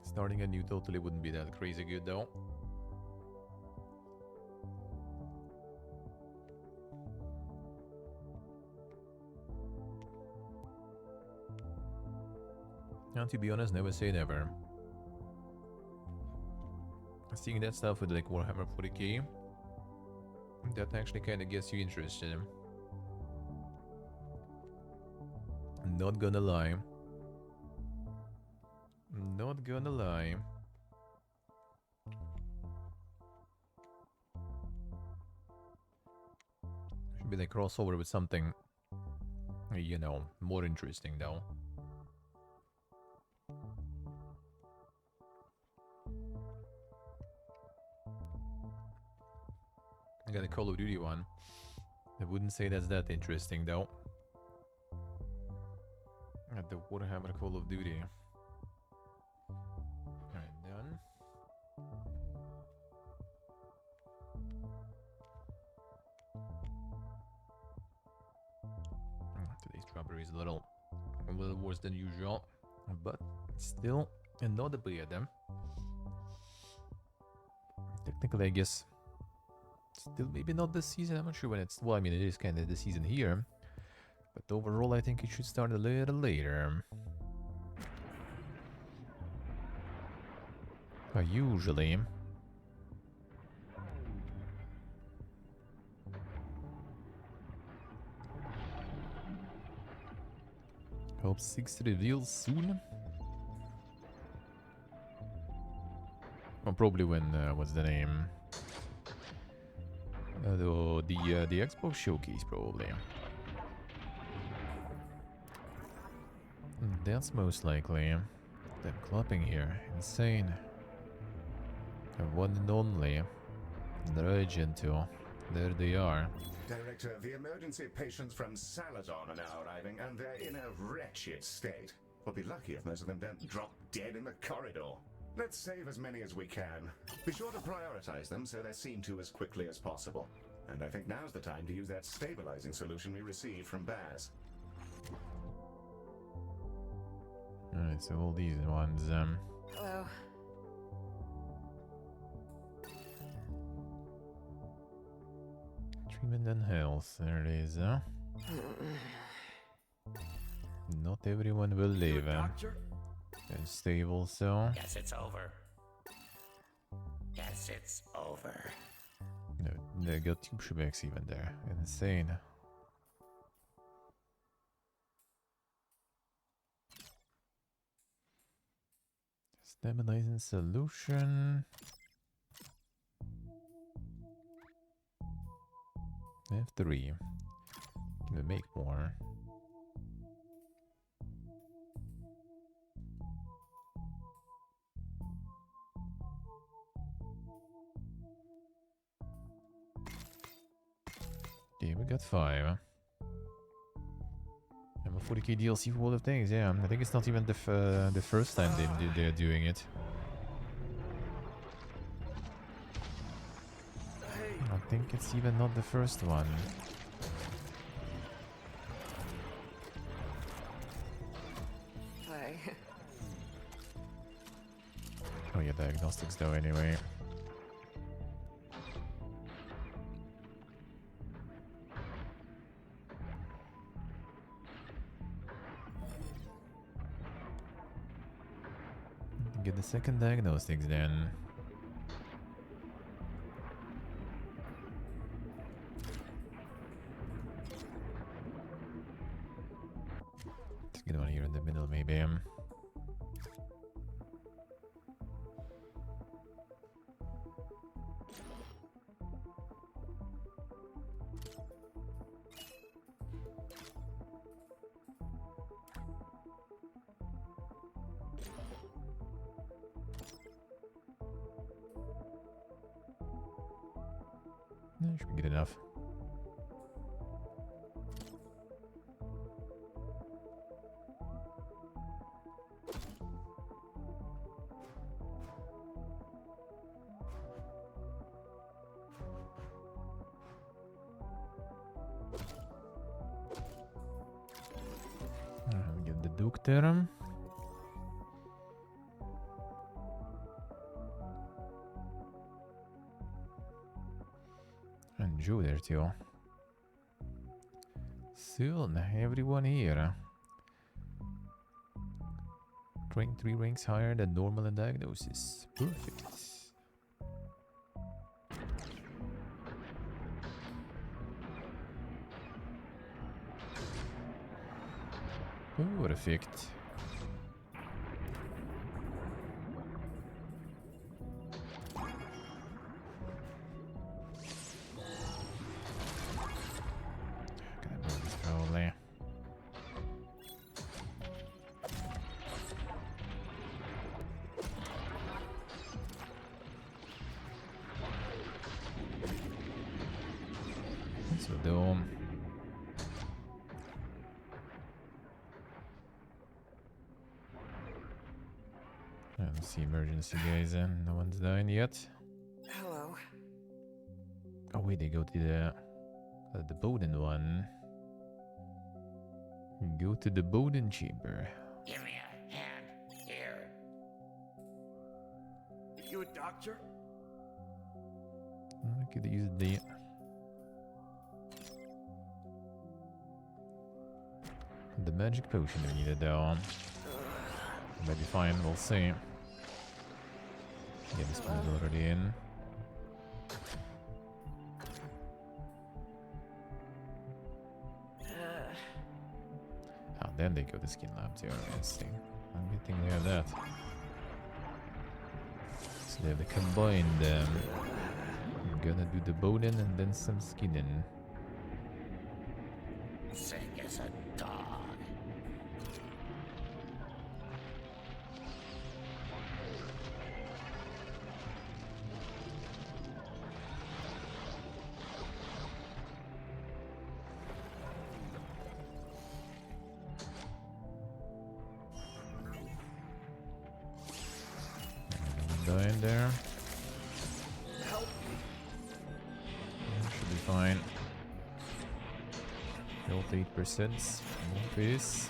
Starting a new totally wouldn't be that crazy good though. And to be honest, never say never. Seeing that stuff with like Warhammer 40k, that actually kind of gets you interested. Not gonna lie. Not gonna lie. Should be like crossover with something, you know, more interesting though. I got a Call of Duty one. I wouldn't say that's that interesting though. At the Warhammer Call of Duty. Alright, done. Today's strawberry is a little worse than usual, but still not bad. Technically, I guess, still maybe not this season. I'm not sure when it's. Well, I mean, it is kind of the season here. But overall, I think it should start a little later. Usually. Hope 6 reveals soon. Well, probably when, what's the name? The Xbox Showcase, probably. That's most likely. Them clapping here. Insane. The one and only. Argento. There they are. Director, the emergency patients from Saladon are now arriving, and they're in a wretched state. We'll be lucky if most of them don't drop dead in the corridor. Let's save as many as we can. Be sure to prioritize them so they're seen to as quickly as possible. And I think now's the time to use that stabilizing solution we received from Baz. Alright, so all these ones, Hello. treatment and health, there it is, Not everyone will live, and stable, so... Guess it's over. Guess it's over. No, they got 2 Shebeks even there. Insane. Stabilizing solution. F3. Can we make more? Okay, we got 5. And 40k DLC for all of things, yeah. I think it's not even the first time they're doing it. I think it's even not the first one. Hi. Oh yeah, diagnostics though anyway. Get the second diagnostics then. Let's get one here in the middle maybe. Should be good enough. Get the doctor. And Joe there too. Soon, everyone here. Rank 3 ranks higher than normal in diagnosis. Perfect. Perfect. So dome. Let's see emergency guys and no one's dying yet. Hello. Oh wait, they go to the Bowden one. Go to the Bowden chamber. Give me a hand here. You a doctor? I could use the magic potion we needed though. Maybe fine, we'll see. Yeah, this one's already in. Oh, then they go to skin lab too. Interesting. I'm good thing they have that. So they have the combined. I'm gonna do the Bowden and then some skinning. Sick as a dog. In there. Should be fine. Health 8%. Please.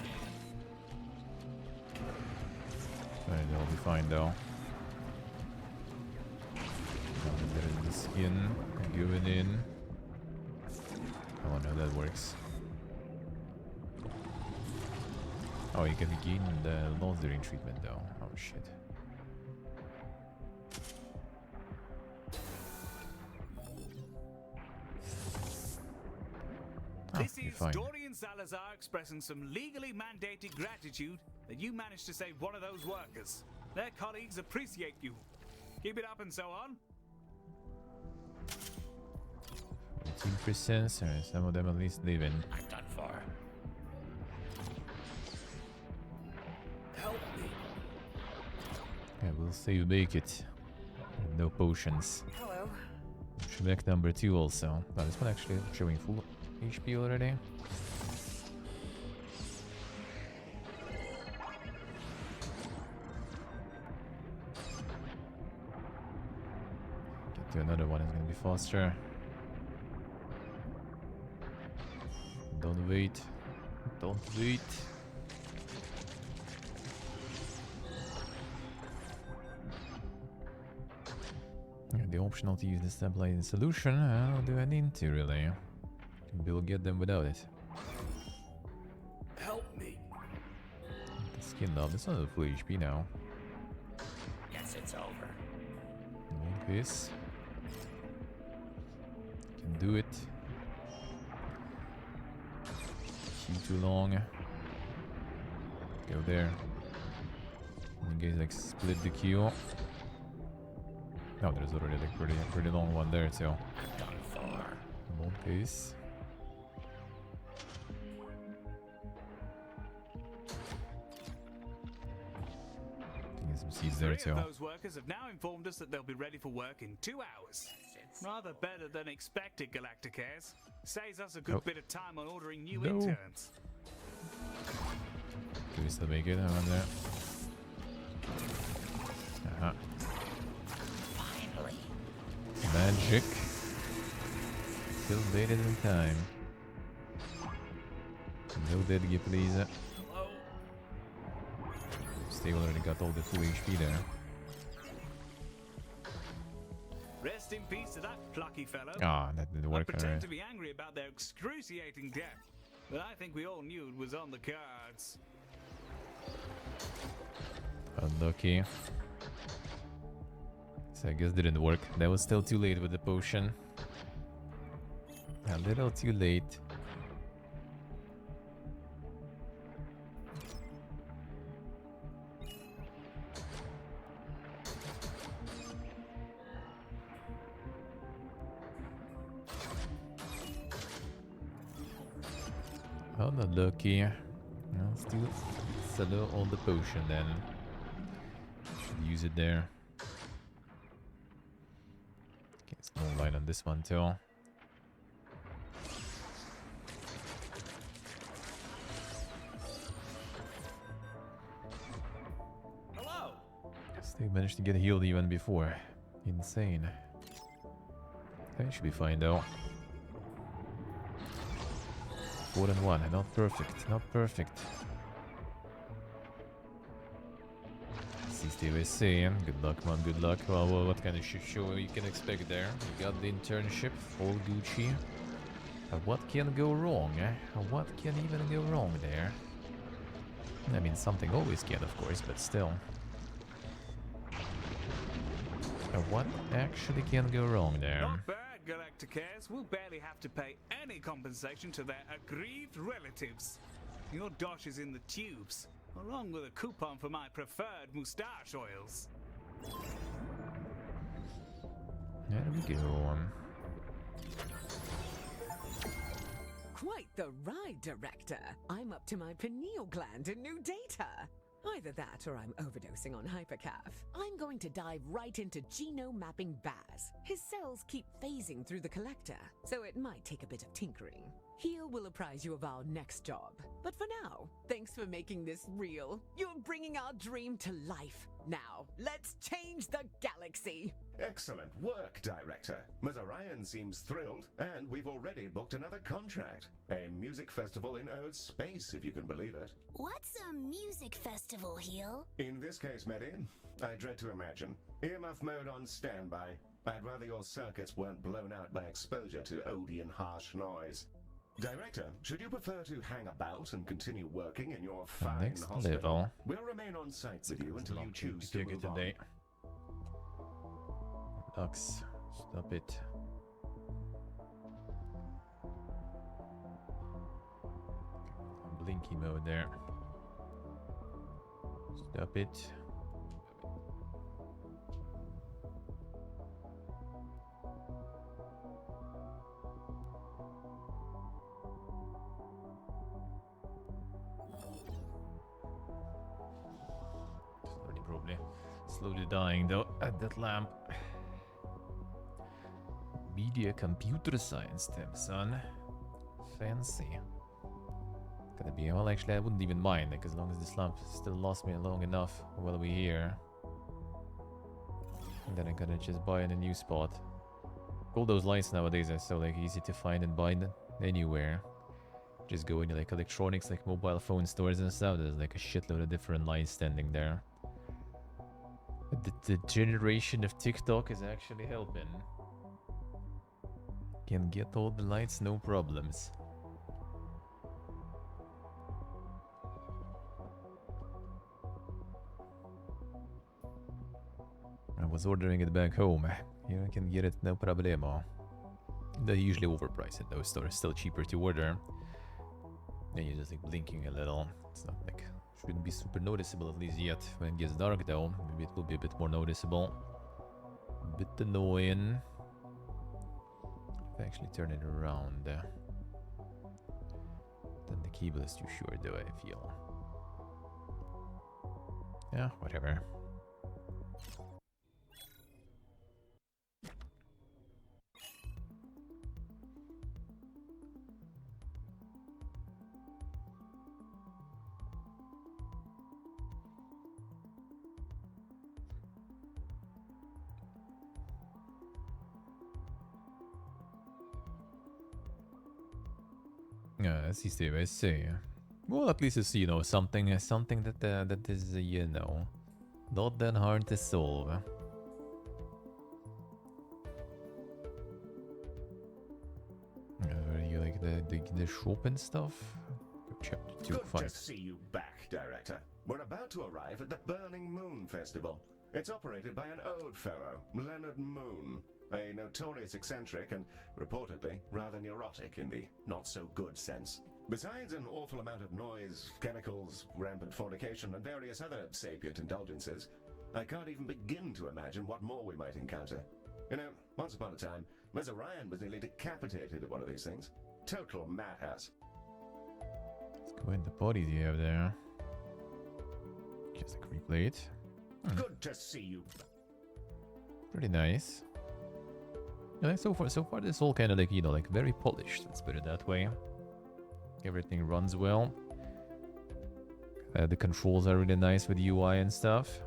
Alright, they'll be fine though. There's the skin going in. Oh no, that works. Oh, you can gain the laundering treatment though. Oh shit. This is fine. Dorian Salazar expressing some legally mandated gratitude that you managed to save one of those workers. Their colleagues appreciate you. Keep it up and so on. 14%, so some of them at least living. I'm done for. Help me. Yeah, we'll say you make it. With no potions. Hello. Shrek number 2 also. Oh, this one actually showing full HP already. Do another one, it's gonna be faster. Don't wait. Don't wait. The optional to use the stabilizing solution, I don't do I need to really. We'll get them without it. Help me. The skin up, it's not a full HP now. Guess it's over. Like this. Can do it. Queue too long. Go there. You guys like split the queue. Oh, there's already like pretty long one there too. I'm done for. Like this. Getting some seeds there Three too. of those workers have now informed us that they'll be ready for work in 2 hours. Rather better than expected, Galacticares. Saves us a good bit of time on ordering new interns. Do we still make it around there? Uh-huh. Finally. Magic. Still later than time. No dead gear, please. Hello? Stay already got all the full HP there. Rest in peace to that plucky fellow. Ah, that didn't I work. pretend Alright. to be angry about their excruciating death, but I think we all knew it was on the cards. Unlucky. So I guess didn't work. That was still too late with the potion. A little too late. Oh, not lucky. No, still sell all the potion then. Should use it there. Okay, it's no line on this one too. Hello? Still managed to get healed even before. Insane. That should be fine though. 4 and 1, not perfect, not perfect. CSTVC, good luck man, good luck. Well, what kind of show you can expect there? You got the internship, all Gucci. What can go wrong? What can even go wrong there? I mean, something always can, of course, but still. What actually can go wrong there? Not bad, Galacticares. We'll barely have to pay any compensation to their aggrieved relatives. Your dosh is in the tubes, along with a coupon for my preferred moustache oils. There we go. Quite the ride, Director. I'm up to my pineal gland in new data. Either that or I'm overdosing on hypercaf. I'm going to dive right into genome mapping Baz. His cells keep phasing through the collector, so it might take a bit of tinkering. Heal will apprise you of our next job. But for now, thanks for making this real. You're bringing our dream to life. Now, let's change the galaxy. Excellent work, Director. Mazarian seems thrilled, and we've already booked another contract. A music festival in Earth's space, if you can believe it. What's a music festival, Heel? In this case, Medi, I dread to imagine. Earmuff mode on standby. I'd rather your circuits weren't blown out by exposure to Odeon harsh noise. Director, should you prefer to hang about and continue working in your fine Next hospital? level. We'll remain on site with you until you choose to Take it move on. today. Lux, stop it. Blinky mode there. Stop it. Slowly, probably. Slowly dying though at that lamp. Media computer science, Tim, son. Fancy. Gonna be, well, actually, I wouldn't even mind, like, as long as this lamp still lasts me long enough while we're here. And then I'm gonna just buy in a new spot. All those lights nowadays are so like easy to find and buy anywhere. Just go into like electronics, like mobile phone stores and stuff. There's like a shitload of different lights standing there. The generation of TikTok is actually helping. Can get all the lights, no problems. I was ordering it back home. You can get it, no problemo. They usually overprice it, those stores. Still cheaper to order. And you're just like blinking a little. It's not like, shouldn't be super noticeable at least yet. When it gets dark though, maybe it will be a bit more noticeable. A bit annoying. If I actually turn it around, then the cable is too short though, I feel. Yeah, whatever. Yeah, I see. Well, at least it's, you know, something that that is, you know, not that hard to solve. You like the shop and stuff? Chapter 2, Good fine. to see you back, Director. We're about to arrive at the Burning Moon Festival. It's operated by an old fellow, Leonard Moon, a notorious eccentric and, reportedly, rather neurotic in the not-so-good sense. Besides an awful amount of noise, chemicals, rampant fornication, and various other sapient indulgences, I can't even begin to imagine what more we might encounter. You know, once upon a time, Mez Orion was nearly decapitated at one of these things. Total madhouse. Let's go in the bodies you have there. Just like replay it. Good to see you. Pretty nice. Yeah, like so far this all kind of like, you know, like very polished, let's put it that way. Everything runs well. The controls are really nice with UI and stuff.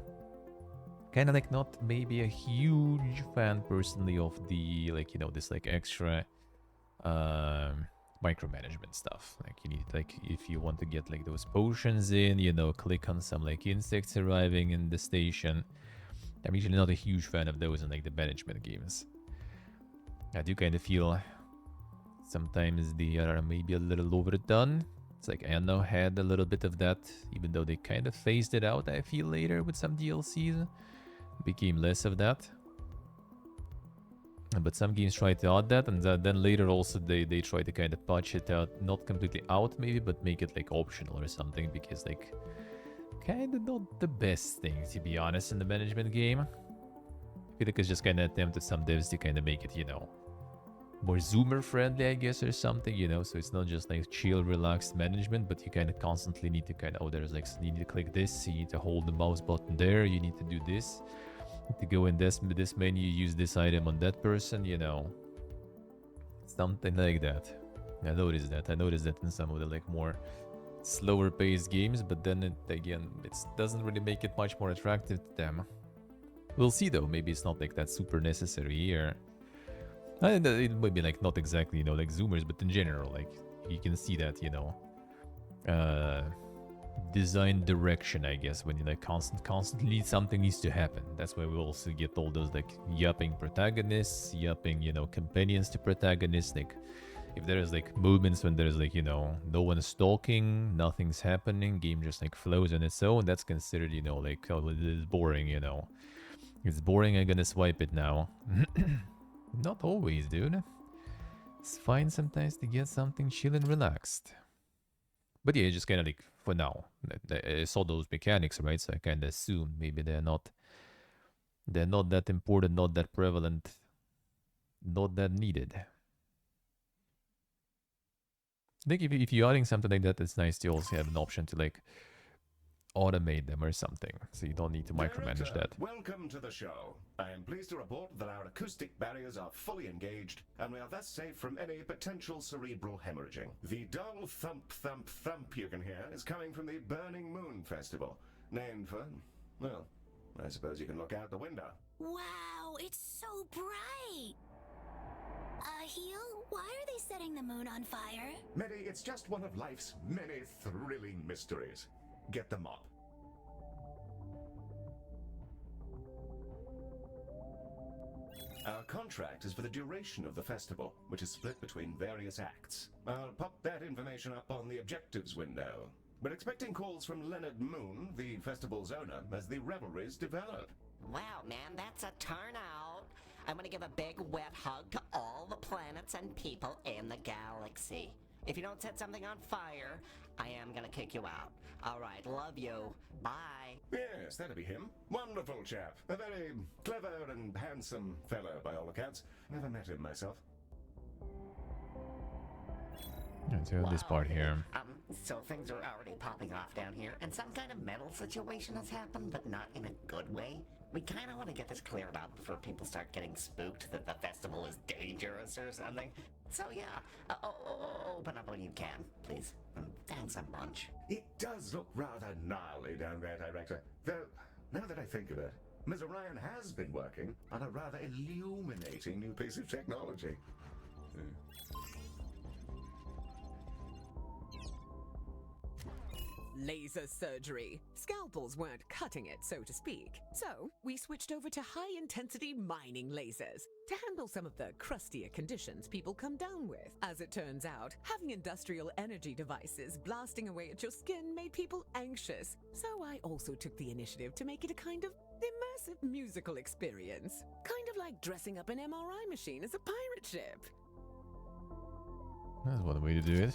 Kind of like not maybe a huge fan personally of the, like, you know, this like extra micromanagement stuff. Like you need, like, if you want to get like those potions in, you know, click on some like insects arriving in the station. I'm usually not a huge fan of those in like the management games. I do kind of feel sometimes they are maybe a little overdone. It's like Anno had a little bit of that, even though they kind of phased it out, I feel, later with some DLCs. Became less of that. But some games try to add that, and then later also they try to kind of patch it out, not completely out maybe, but make it like optional or something, because like kind of not the best thing, to be honest, in the management game. I feel like it's just kind of attempted some devs to kind of make it, you know, more zoomer friendly, I guess, or something, you know, so it's not just like chill, relaxed management, but you kind of constantly need to kind of, oh, there's like, you need to click this, you need to hold the mouse button there, you need to do this, to go in this menu, use this item on that person, you know, something like that. I noticed that in some of the like more slower paced games, but then it doesn't really make it much more attractive to them. We'll see though, maybe it's not like that super necessary here. It might be like not exactly, you know, like zoomers, but in general, like you can see that, you know, design direction, I guess, when you like constantly something needs to happen. That's why we also get all those like yapping protagonists, yapping, you know, companions to protagonists. Like if there's like moments when there's like, you know, no one's talking, nothing's happening, game just like flows on its own, that's considered, you know, like, oh, it is boring, you know. It's boring, I'm gonna swipe it now. Not always, dude. It's fine sometimes to get something chill and relaxed. But yeah, just kind of like, for now, I saw those mechanics, right? So I kind of assume maybe they're not that important, not that prevalent, not that needed. I think if you're adding something like that, it's nice to also have an option to like automate them or something, so you don't need to micromanage that. Welcome to the show. I am pleased to report that our acoustic barriers are fully engaged, and we are thus safe from any potential cerebral hemorrhaging. The dull thump thump thump you can hear is coming from the Burning Moon Festival, named for, well, I suppose you can look out the window. Wow, it's so bright. Heel, why are they setting the moon on fire? Medi, it's just one of life's many thrilling mysteries. Get the mop. Our contract is for the duration of the festival, which is split between various acts. I'll pop that information up on the objectives window. We're expecting calls from Leonard Moon, the festival's owner, as the revelries develop. Wow, man, that's a turnout. I'm gonna give a big wet hug to all the planets and people in the galaxy. If you don't set something on fire, I am gonna kick you out. Alright, love you. Bye. Yes, that'll be him. Wonderful chap. A very clever and handsome fellow, by all accounts. Never met him myself. Let's do this part here. So things are already popping off down here, and some kind of metal situation has happened, but not in a good way. We kind of want to get this cleared up before people start getting spooked that the festival is dangerous or something. So yeah, open up when you can, please. Thanks a bunch. It does look rather gnarly down there, Director. Though, now that I think of it, Ms. Orion has been working on a rather illuminating new piece of technology. Laser surgery. Scalpels weren't cutting it, so to speak. So, we switched over to high-intensity mining lasers to handle some of the crustier conditions people come down with. As it turns out, having industrial energy devices blasting away at your skin made people anxious. So I also took the initiative to make it a kind of immersive musical experience. Kind of like dressing up an MRI machine as a pirate ship. That's one way to do it.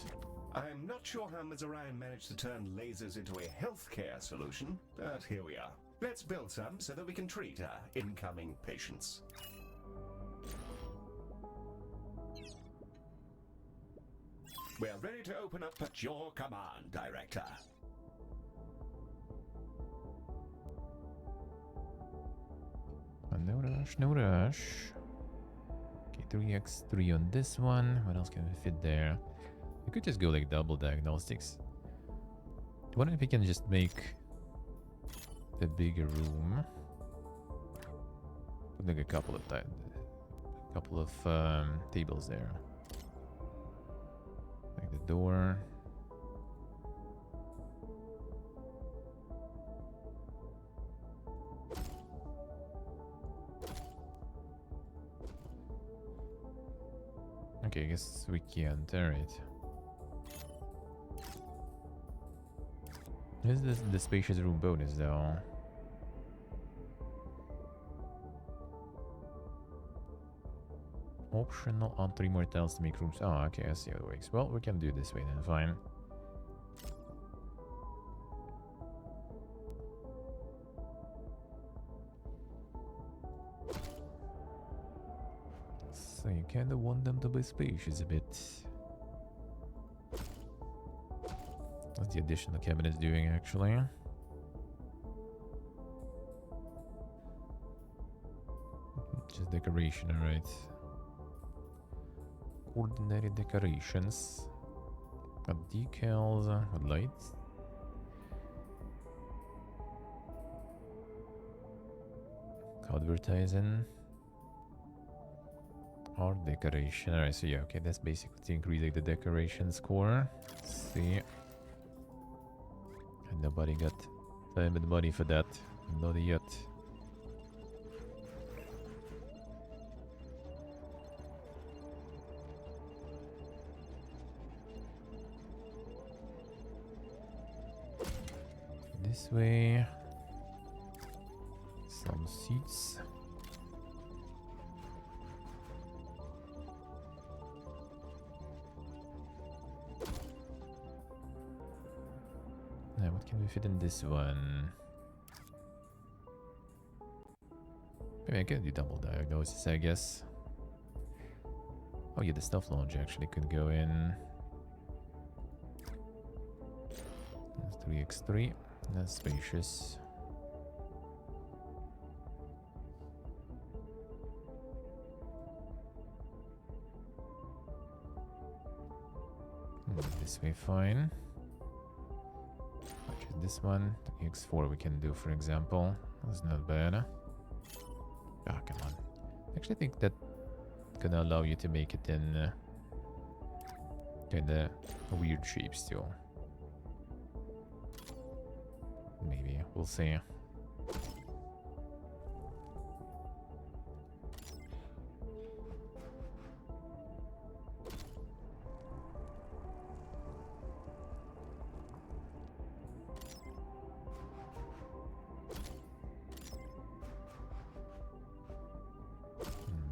I'm not sure how Ms. Orion managed to turn lasers into a healthcare solution, but here we are. Let's build some so that we can treat our incoming patients. We're ready to open up at your command, Director. No rush, no rush. Okay, 3x3 on this one. What else can we fit there? We could just go like double diagnostics. I wonder if we can just make the bigger room. Put like a couple of tables there. Like the door. Okay, I guess we can't. Alright. This is the spacious room bonus though. Optional on 3 more tiles to make rooms. Oh, okay, I see how it works. Well, we can do it this way then, fine. So you kinda want them to be spacious a bit. What's the additional cabinet doing actually? Just decoration, alright. Ordinary decorations. Got decals with lights. Advertising. Art decoration. Alright, so yeah, okay, that's basically to increase like the decoration score. Let's see. And nobody got time and money for that. Not yet. This way. Some seats. Now, what can we fit in this one? Maybe I can do double diagnosis, I guess. Oh yeah, the stealth launch actually could go in. That's 3x3. That's spacious. This way, fine. This one, the X4 we can do, for example. That's not bad. Ah, come on. Actually, I think that gonna allow you to make it in kinda weird shapes still. Maybe, we'll see.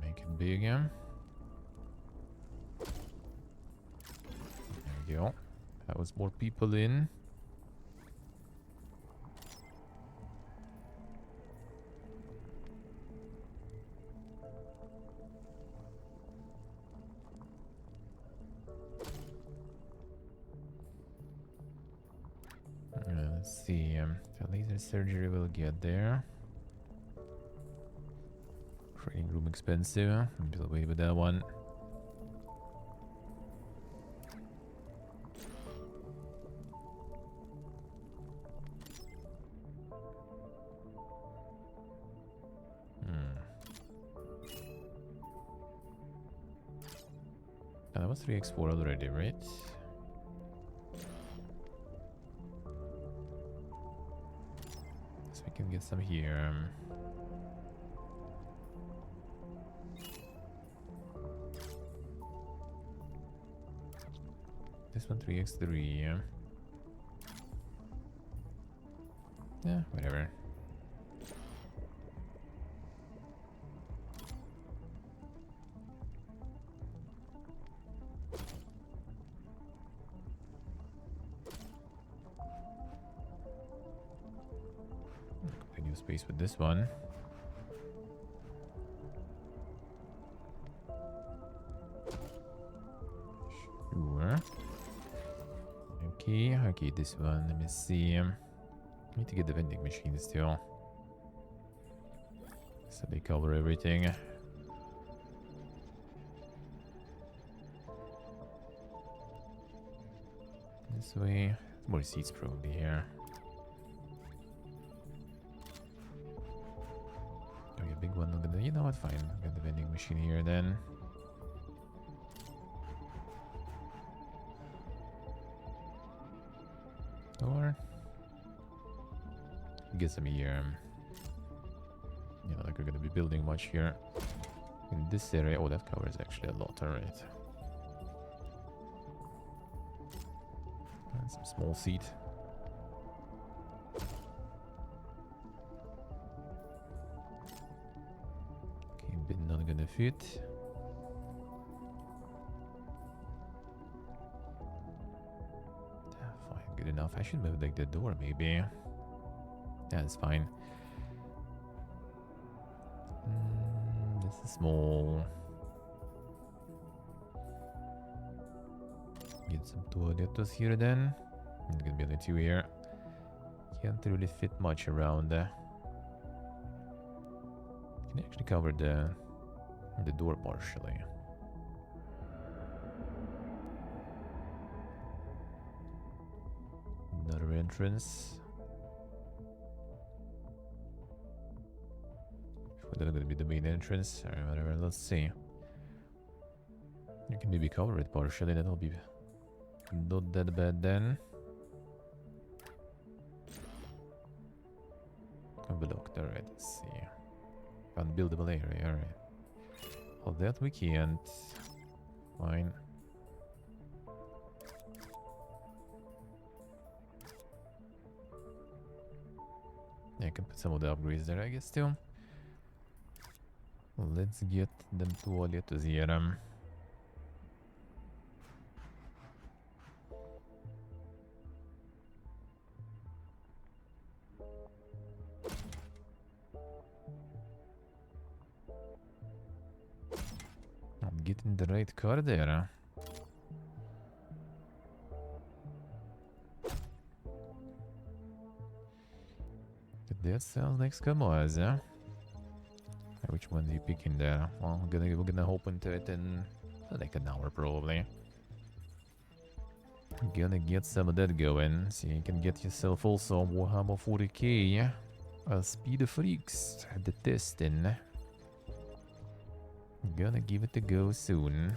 Make it bigger. There we go. That was more people in. Let's see. The laser surgery will get there. Training room expensive. I'll wait with that one. That was 3x4 already, right? So we can get some here. This one 3x3. Yeah, whatever. Continue space with this one. Sure. Okay, this one. Let me see. Need to get the vending machine still. So they cover everything. This way. More seats probably here. Okay, big one. You know what? Fine. Got the vending machine here then. Or get some here. You know, like we're gonna be building much here in this area. Oh, that covers actually a lot. All right. And some small seat. Okay, but not gonna fit. Good enough. I should move like the door maybe. That's fine. This is small. Get some toilettes here then. There's gonna be only two here. Can't really fit much around. Can actually cover the door partially. Another entrance. Whether gonna be the main entrance or whatever, let's see. You can maybe cover it partially, that'll be not that bad then. Blocked, alright, let's see. Unbuildable area, alright. All that we can't. Fine. Yeah, I can put some of the upgrades there, I guess, still. Let's get them toilettes here. I'm getting the right car there. That sounds like Scamoz, huh? Which one are you picking there? Well, we're gonna hop into it in like an hour probably. Gonna get some of that going, so you can get yourself also Warhammer 40k. Speed Freaks, the testing. Gonna give it a go soon.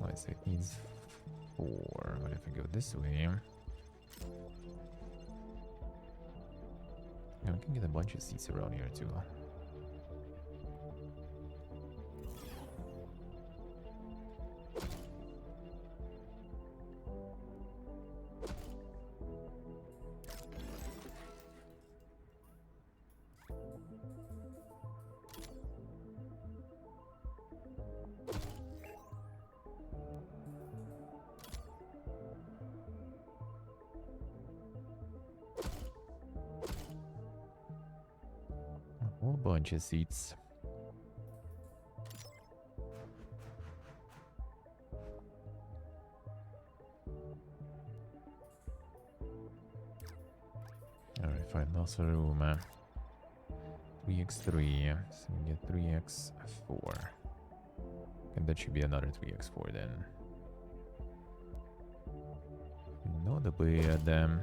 Oh, so it needs 4. What if we go this way? Yeah, we can get a bunch of seats around here too. A whole bunch of seats. Alright, fine. Lots of room, man. 3x3. So we get 3x4. And that should be another 3x4 then. Not a bad.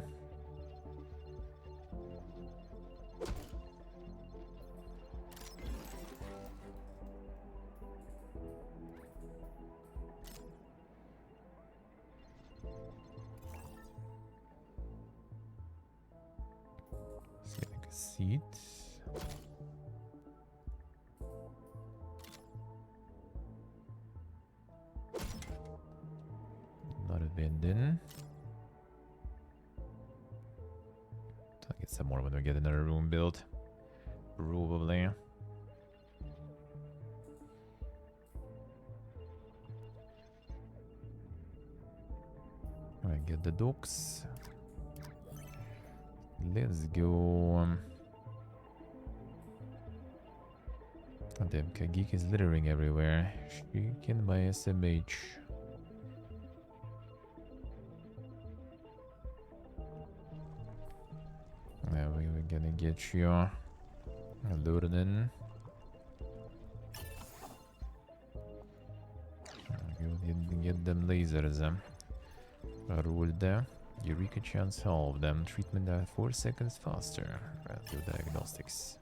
Seat. Not abandoned. I'll get some more when we get another room built. Probably. Alright, get the docks. Let's go. Oh, damn, Kagik is littering everywhere. She can buy SMH. Now we're gonna get you loaded in. We'll get them lasers. Ruled there. Eureka chance half them. Treatment at 4 seconds faster. Radio diagnostics.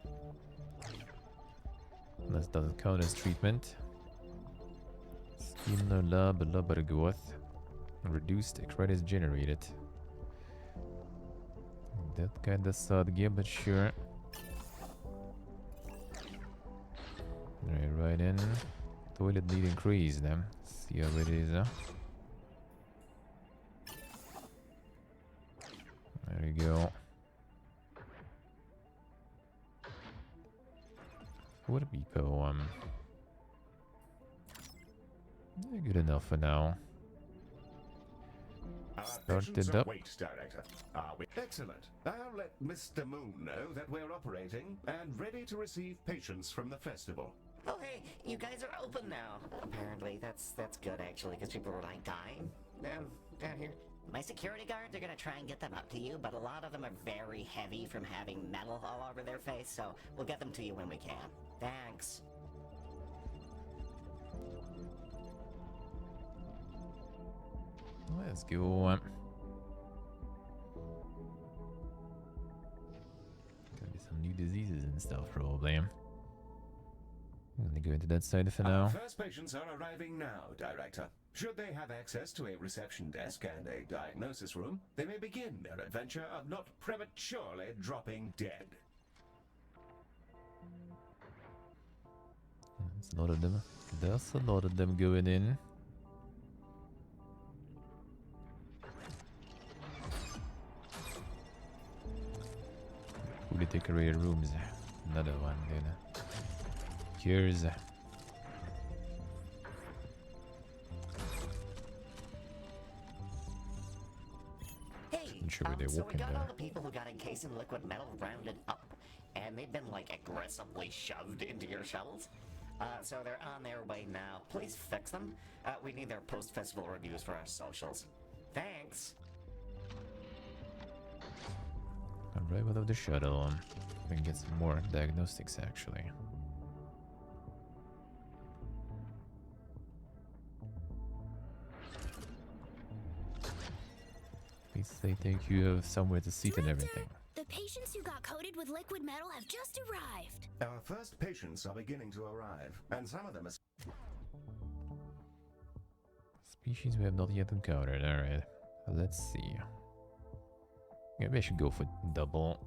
This doesn't count as treatment. Skin lab labargoth. Reduced credits generated. That kinda sadge, but sure. Right in. Toilet need increase them. See how it is, There you go. What people, good enough for now. Started up. Wait, Director. Excellent. I'll let Mr. Moon know that we're operating and ready to receive patients from the festival. Oh, hey, you guys are open now. Apparently, that's good actually, because people were like dying down here. My security guards are gonna try and get them up to you, but a lot of them are very heavy from having metal all over their face, so we'll get them to you when we can. Thanks. Let's go. Gonna be some new diseases and stuff, probably. I'm gonna go into that side for now. Our first patients are arriving now, Director. Should they have access to a reception desk and a diagnosis room, they may begin their adventure of not prematurely dropping dead. There's a lot of them. There's a lot of them going in. Fully decorated rooms. Another one, then. Cures. Sure they're so we walking got there. all the people who got encased in liquid metal rounded up, and they've been like aggressively shoved into your shuttles. So they're on their way now. Please fix them. We need their post-festival reviews for our socials. Thanks. Right without the shuttle. We can get some more diagnostics actually. Please they think you have somewhere to sit and everything. The Patients who got coated with liquid metal have just arrived. Our first patients are beginning to arrive, and some of them are... Species we have not yet encountered. Alright. Let's see. Maybe I should go for double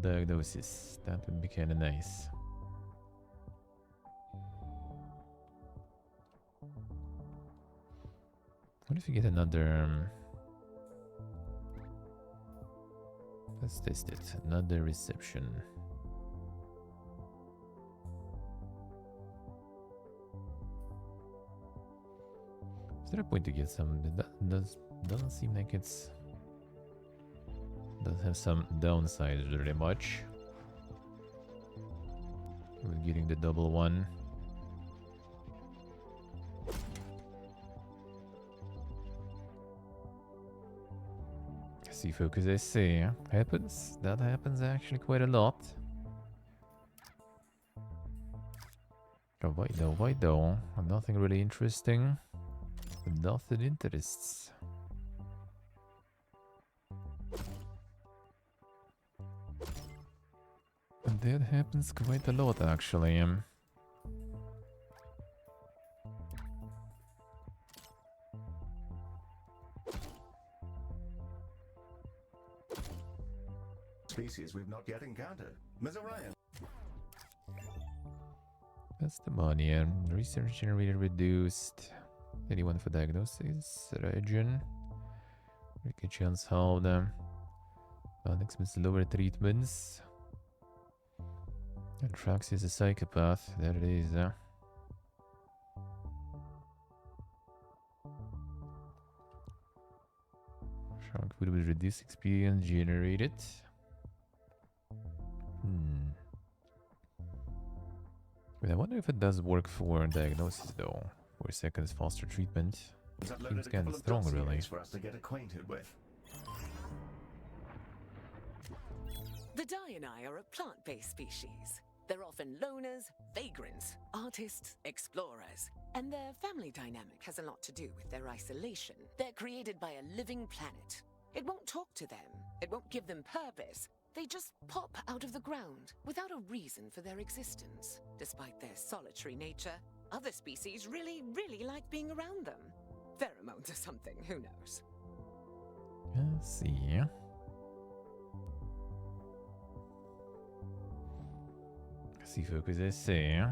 diagnosis. That would be kinda nice. What if you get another... let's test it. Another reception. Is there a point to get some? That doesn't seem like it's... does have some downsides very much. We're getting the double one. See, focus, I see. Happens. That happens actually quite a lot. Oh, why though? Why though? Nothing really interesting. Nothing interests. And that happens quite a lot, actually. Species we've not yet encountered. Ms. Orion. That's the money. Research generated reduced. Anyone for diagnosis? Region. Ricky chance how them. Next means lower treatments. And Trax is a psychopath. There it is. Shark food with reduced experience generated. But I wonder if it does work for diagnosis though. 4 seconds faster treatment. Seems kind of strong, really. For us to get acquainted with. The Diani are a plant-based species. They're often loners, vagrants, artists, explorers. And their family dynamic has a lot to do with their isolation. They're created by a living planet. It won't talk to them. It won't give them purpose. They just pop out of the ground without a reason for their existence. Despite their solitary nature, other species really like being around them. Pheromones or something, who knows? Let's see. See, focus, I say.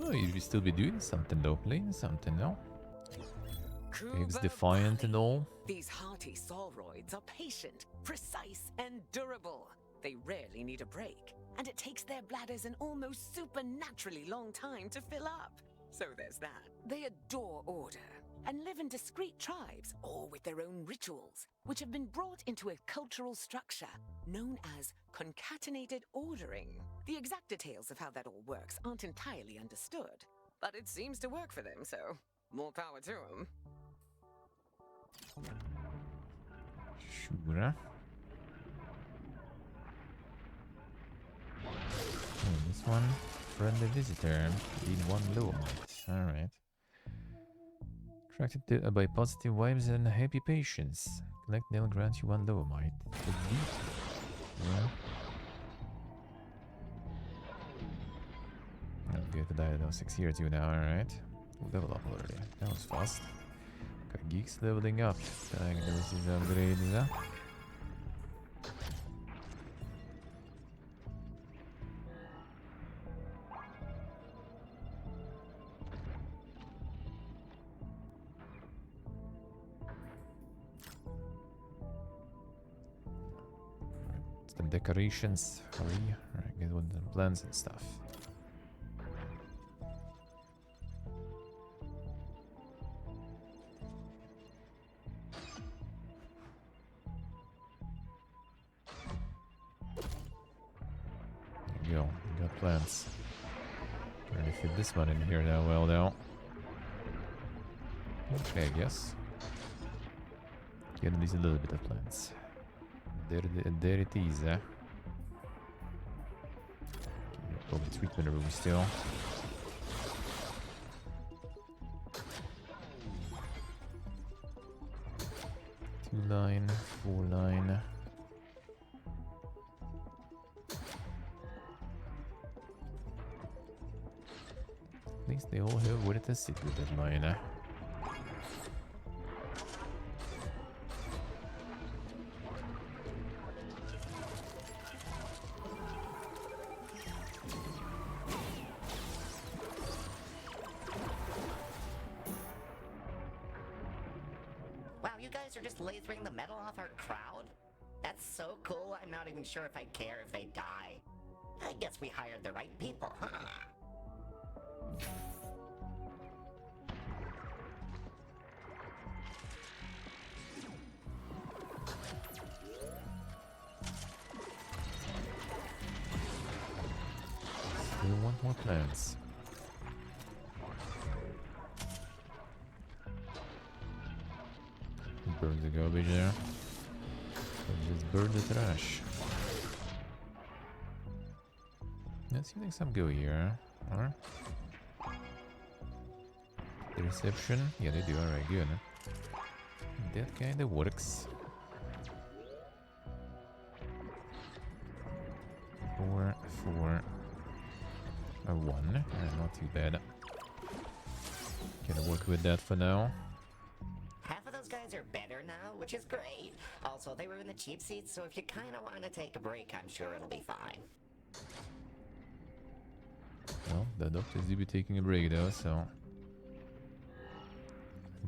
No, you'd still be doing something though, playing something, no? Waves defiant and all. These hearty sauroids are patient, precise, and durable. They rarely need a break, and it takes their bladders an almost supernaturally long time to fill up. So there's that. They adore order and live in discrete tribes, all with their own rituals, which have been brought into a cultural structure known as concatenated ordering. The exact details of how that all works aren't entirely understood, but it seems to work for them, so more power to them. Sure. This one, friendly visitor, need 1 low might. Alright. Attracted by positive vibes and happy patients. Collect nail grants you 1 low might. Yeah. I'll get the diagnostics here too now, alright. Level up already. That was fast. Got geeks leveling up. Diagnosis upgrades. Some decorations. Hurry. Alright, get with the plans and stuff. There you go. We got plans. Trying to fit this one in here now. Well, now. Okay, I guess. Get at least a little bit of plans. There it is, Probably treatment room still. 2-line, 4-line. At least they all have where to sit with that line. Wow, you guys are just lasering the metal off our crowd? That's so cool, I'm not even sure if I care if they die. I guess we hired the right people, huh? Still want more plants. Burn the garbage there. Let's burn the trash. That seems like some go here. Huh? The reception? Yeah, they do. Alright, good. That kinda works. 4, 4, a 1. Not too bad. Gonna work with that for now. Half of those guys are better now, which is great. Also, they were in the cheap seats, so if you kind of want to take a break, I'm sure it'll be fine. Well, the doctors do be taking a break though, so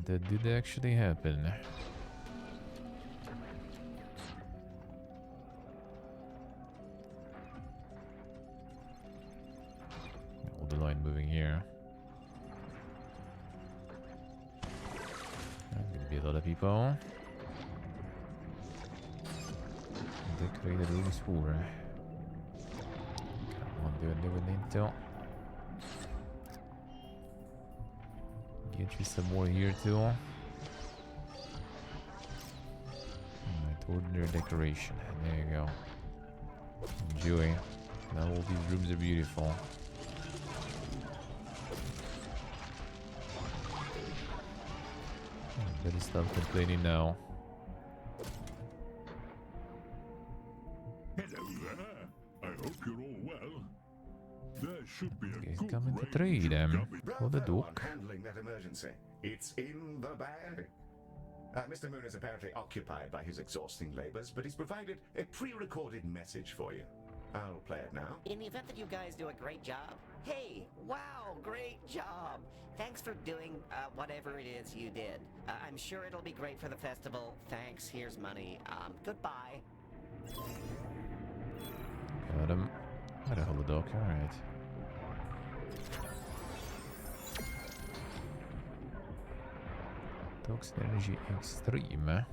that did actually happen. All the line moving here. Gonna be a lot of people. Decorated rooms for. Come on, do it, we need to. Get you some more here too. Alright, ordinary decoration. There you go. Enjoy. Now all these rooms are beautiful. Better stop complaining now. Hello there. I hope you're all well. There should be a He's good coming to range trade of him. gummy- For the Bravo on duck. handling that emergency. It's in the bag. Mr. Moon is apparently occupied by his exhausting labors, but he's provided a pre-recorded message for you. I'll play it now. In the event that you guys do a great job, hey, wow, great job. Thanks for doing whatever it is you did. I'm sure it'll be great for the festival. Thanks, here's money. Goodbye. Got him. Got a holodoc, alright. Toxic energy extreme.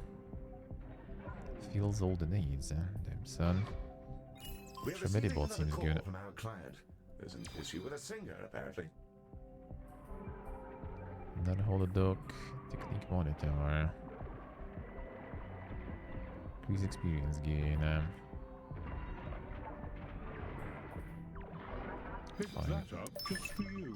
Feels all the needs. Damn son. We're Sure, receiving Medibot another seems call good. from our client. There's an issue with a singer, apparently. Another holodoc. Technique monitor. Increase experience gain. Pick Fine. that up just for you.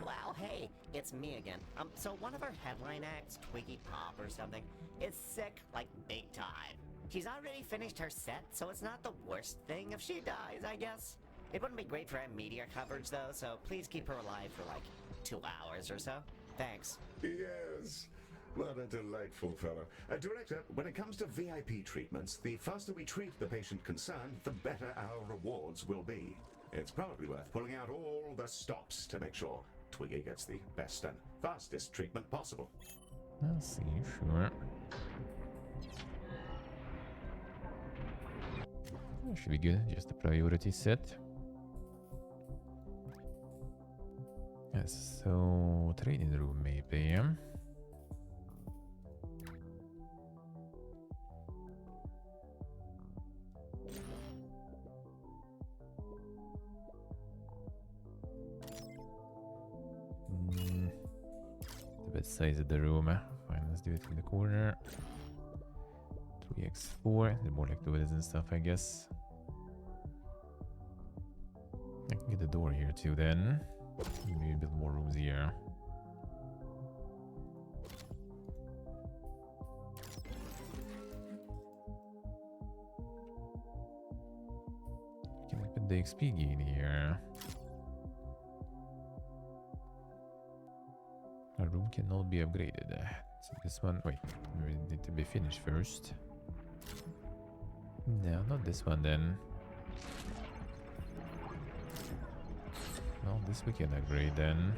Wow, hey, it's me again. So one of our headline acts, Twiggy Pop or something, is sick, like, big time. She's already finished her set, so it's not the worst thing if she dies, I guess. It wouldn't be great for our media coverage, though, so please keep her alive for, like, 2 hours or so. Thanks. Yes. What a delightful fellow. Director, when it comes to VIP treatments, the faster we treat the patient concerned, the better our rewards will be. It's probably worth pulling out all the stops to make sure Twiggy gets the best and fastest treatment possible. I'll see, sure. That should be good, just a priority set. Yes, so training room maybe. The best size of the room. Fine, let's do it in the corner. 3x4, the more like toilets and stuff, I guess. I can get the door here too then. Maybe build more rooms here. the XP gain here. A room cannot be upgraded. So this one, wait, we need to be finished first. No, not this one then. Well, this we can upgrade then.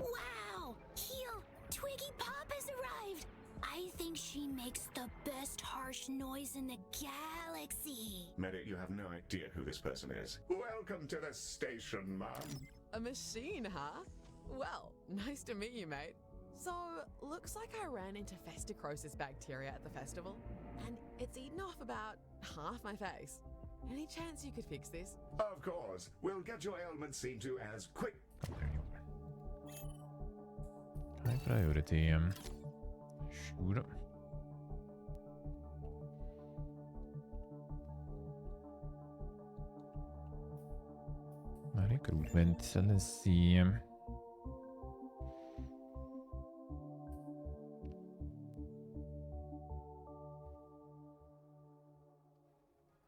Wow! Heel! Twiggy Pop has arrived! I think she makes the best harsh noise in the galaxy. Medic, you have no idea who this person is. Welcome to the station, Mom. A machine, huh? Well, nice to meet you, mate. So, looks like I ran into festicrosis bacteria at the festival, and it's eaten off about half my face. Any chance you could fix this? Of course. We'll get your ailments seen to as quick. Oh, there you are. High priority. Sure. Recruitment. So let's see.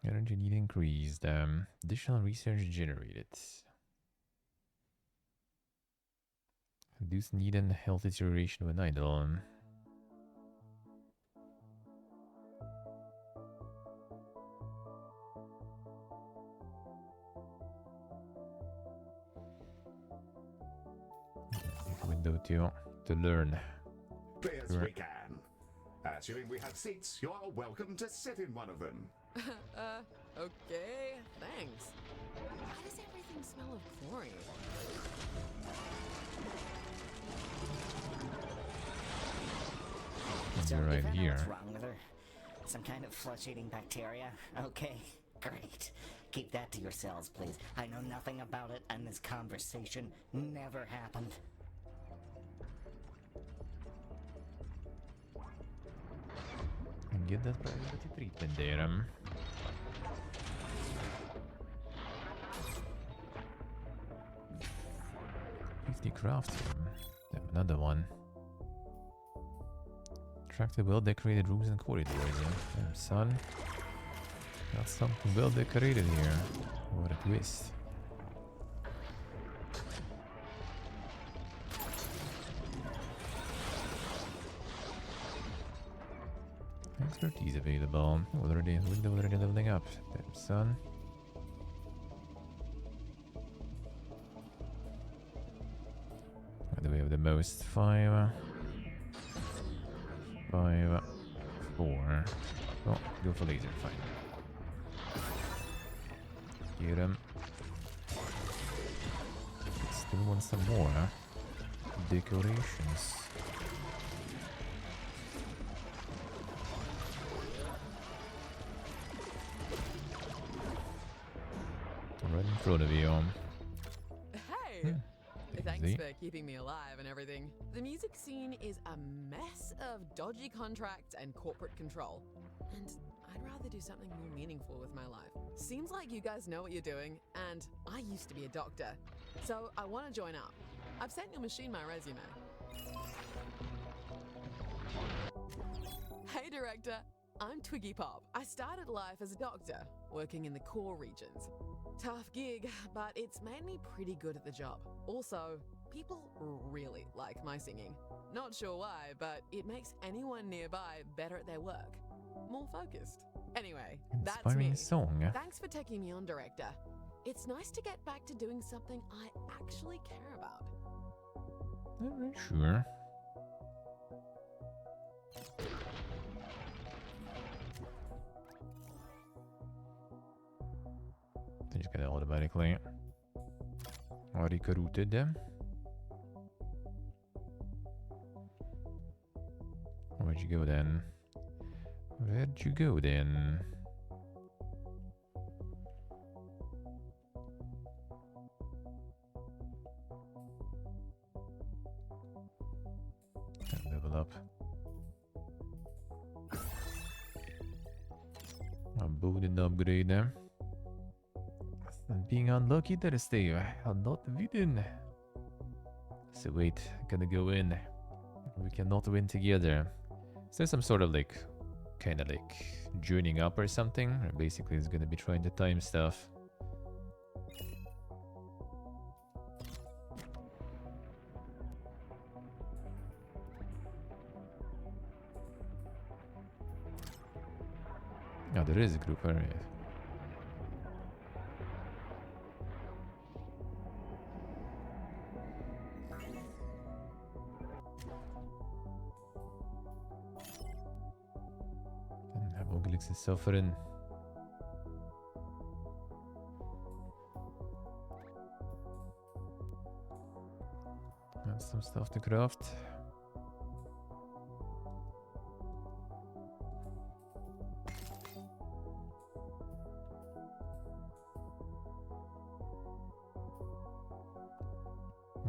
Energy need increased. Additional research generated. Reduce need and health deterioration when idle. Window to learn. Clear as we can. Assuming we have seats, you're welcome to sit in one of them. Okay, thanks. Why does everything smell of chlorine? So You're you right found out here. what's wrong with her? Some kind of flesh-eating bacteria? Okay, great. Keep that to yourselves, please. I know nothing about it, and this conversation never happened. And get that priority treatment there. 50 craft room. Damn, another one. Track the well-decorated rooms and corridors. Damn, son. Got something well-decorated here. What a twist. Expertise available. Already leveling up. Damn, son. Where do we have the most? 5, 5, 4. Oh, go for laser. Fine. Get him. Still want some more. Decorations. Right in front of you. Hey! Thanks easy. for keeping me alive and everything. The music scene is a mess of dodgy contracts and corporate control. And I'd rather do something more meaningful with my life. Seems like you guys know what you're doing, and I used to be a doctor. So I want to join up. I've sent your machine my resume. Hey, Director. I'm Twiggy Pop. I started life as a doctor, working in the core regions. Tough gig, but it's made me pretty good at the job. Also, people really like my singing. Not sure why, but it makes anyone nearby better at their work. More focused. Anyway, that's Inspiring me. song. Thanks for taking me on, Director. It's nice to get back to doing something I actually care about. Not really sure. Then just get it automatically recruited. Where'd you go then? Where'd you go then? Level up. A booted upgrade there. Being unlucky that stay not win. So wait, gonna go in. We cannot win together. Is there some sort of like, kind of like joining up or something? Or basically, it's gonna be trying to time stuff. Oh, there is a group area. Den här vågar liksom suffering. Have some stuff to craft.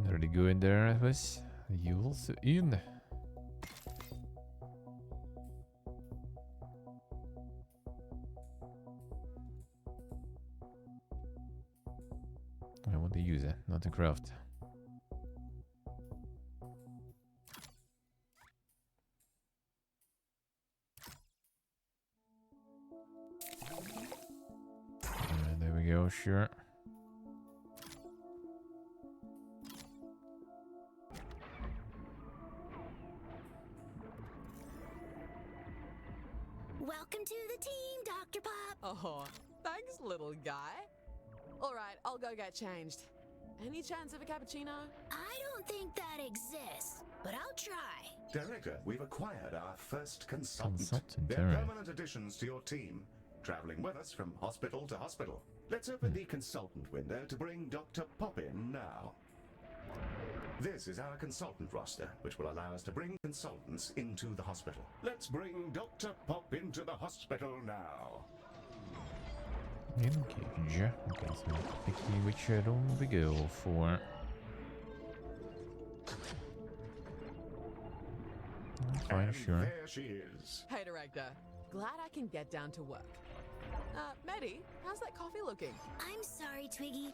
Already go in there, I was. You also in. I want to use it, not to craft. There we go, sure. Welcome to the team, Dr. Pop. Oh, thanks, little guy. All right, I'll go get changed. Any chance of a cappuccino? I don't think that exists, but I'll try. Director, we've acquired our first consultant. Consultant, They're alright. permanent additions to your team, traveling with us from hospital to hospital. Let's open the consultant window to bring Dr. Pop in now. This is our consultant roster, which will allow us to bring consultants into the hospital. Let's bring Dr. Pop into the hospital now. Engage. Okay, so picky which room we go for. Fine, And sure. there she is. Hey, Director. Glad I can get down to work. Maddie, how's that coffee looking? I'm sorry, Twiggy,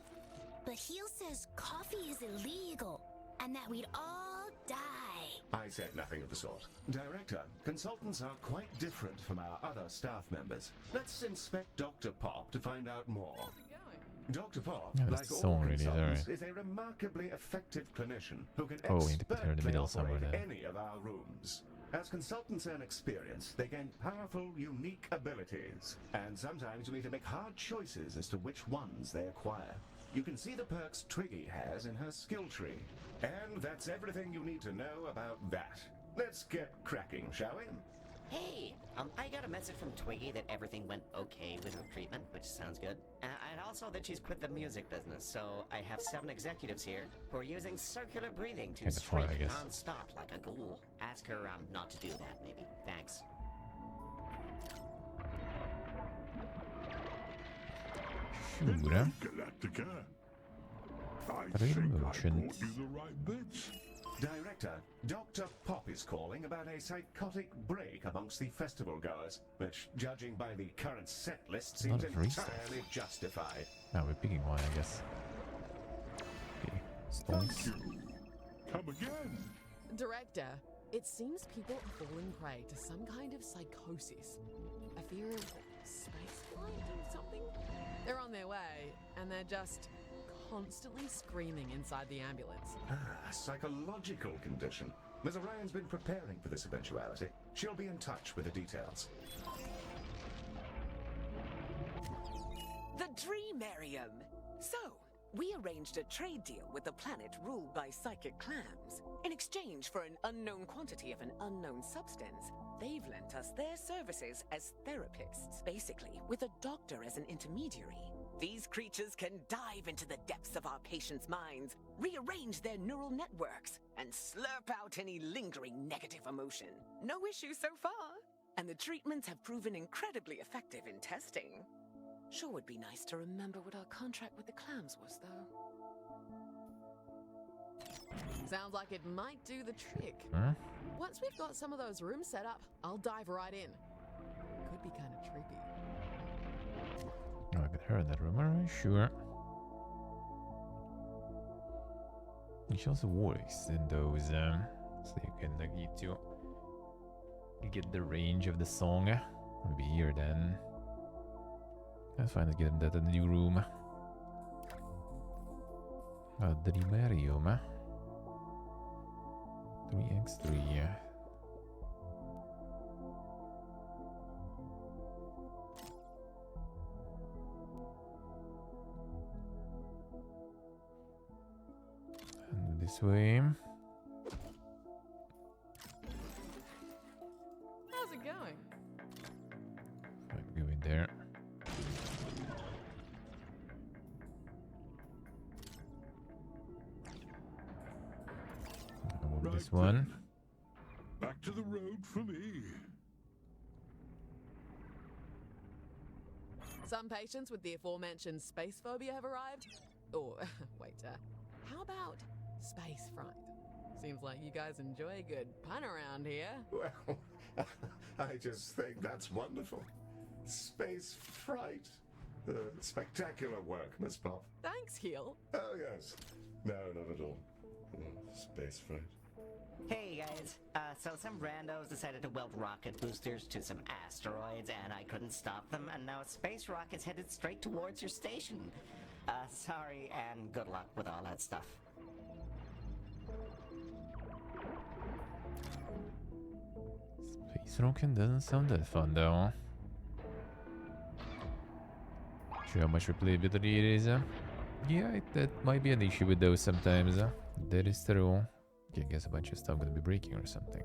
but Heel says coffee is illegal and that we'd all die. I said nothing of the sort. Director, consultants are quite different from our other staff members. Let's inspect Dr. Pop to find out more. Dr. Pop, Yeah, that's like the all song really, consultants, alright. is a remarkably effective clinician who can Oh, we need to put her in the expertly middle somewhere operate there. any of our rooms. As consultants earn experience, they gain powerful, unique abilities. And sometimes we need to make hard choices as to which ones they acquire. You can see the perks Twiggy has in her skill tree. And that's everything you need to know about that. Let's get cracking, shall we? Hey, I got a message from Twiggy that everything went okay with her treatment, which sounds good. And also that she's quit the music business, so I have 7 executives here who are using circular breathing to Kinda fun, I streak guess. non-stop like a ghoul. Ask her not to do that, maybe. Thanks. Sure. Galacticare. I Very think I emotions. brought you the right bits. Director, Dr. Pop is calling about a psychotic break amongst the festival goers, which, judging by the current set list, seems Lot of free stuff. entirely justified. Now we're picking one, I guess. Okay, Thank stalls. you. Come again. Director, it seems people are falling prey to some kind of psychosis. A fear of spaceflight or something? They're on their way, and they're just constantly screaming inside the ambulance. A psychological condition. Ms. Orion's been preparing for this eventuality. She'll be in touch with the details. The Dreamarium! So, we arranged a trade deal with a planet ruled by psychic clams. In exchange for an unknown quantity of an unknown substance, they've lent us their services as therapists, basically with a doctor as an intermediary. These creatures can dive into the depths of our patients' minds, rearrange their neural networks, and slurp out any lingering negative emotion. No issue so far. And the treatments have proven incredibly effective in testing. Sure would be nice to remember what our contract with the clams was, though. Sounds like it might do the trick. Huh? Once we've got some of those rooms set up, I'll dive right in. Could be kind of trippy. Oh, I got her in that room, alright, sure. She also works in those, so you can get to get the range of the song. Maybe here then. Let's finally get that in the new room. Dreamarium. 3x3. this way. How's it going? Might go in there. Move this one. Back to the road for me. Some patients with the aforementioned space phobia have arrived. Or, wait, how about space fright? Seems like you guys enjoy a good pun around here. Well, I just think that's wonderful. Space fright. Spectacular work, Miss Pop. Thanks, Heel. Oh, yes. No, not at all. Space fright. Hey guys, so some randos decided to weld rocket boosters to some asteroids and I couldn't stop them, and now a space rocket's headed straight towards your station. Sorry and good luck with all that stuff. Space rocking doesn't sound that fun though. Sure how much replayability it is. Yeah, that might be an issue with those sometimes. That is true. I guess a bunch of stuff gonna be breaking or something.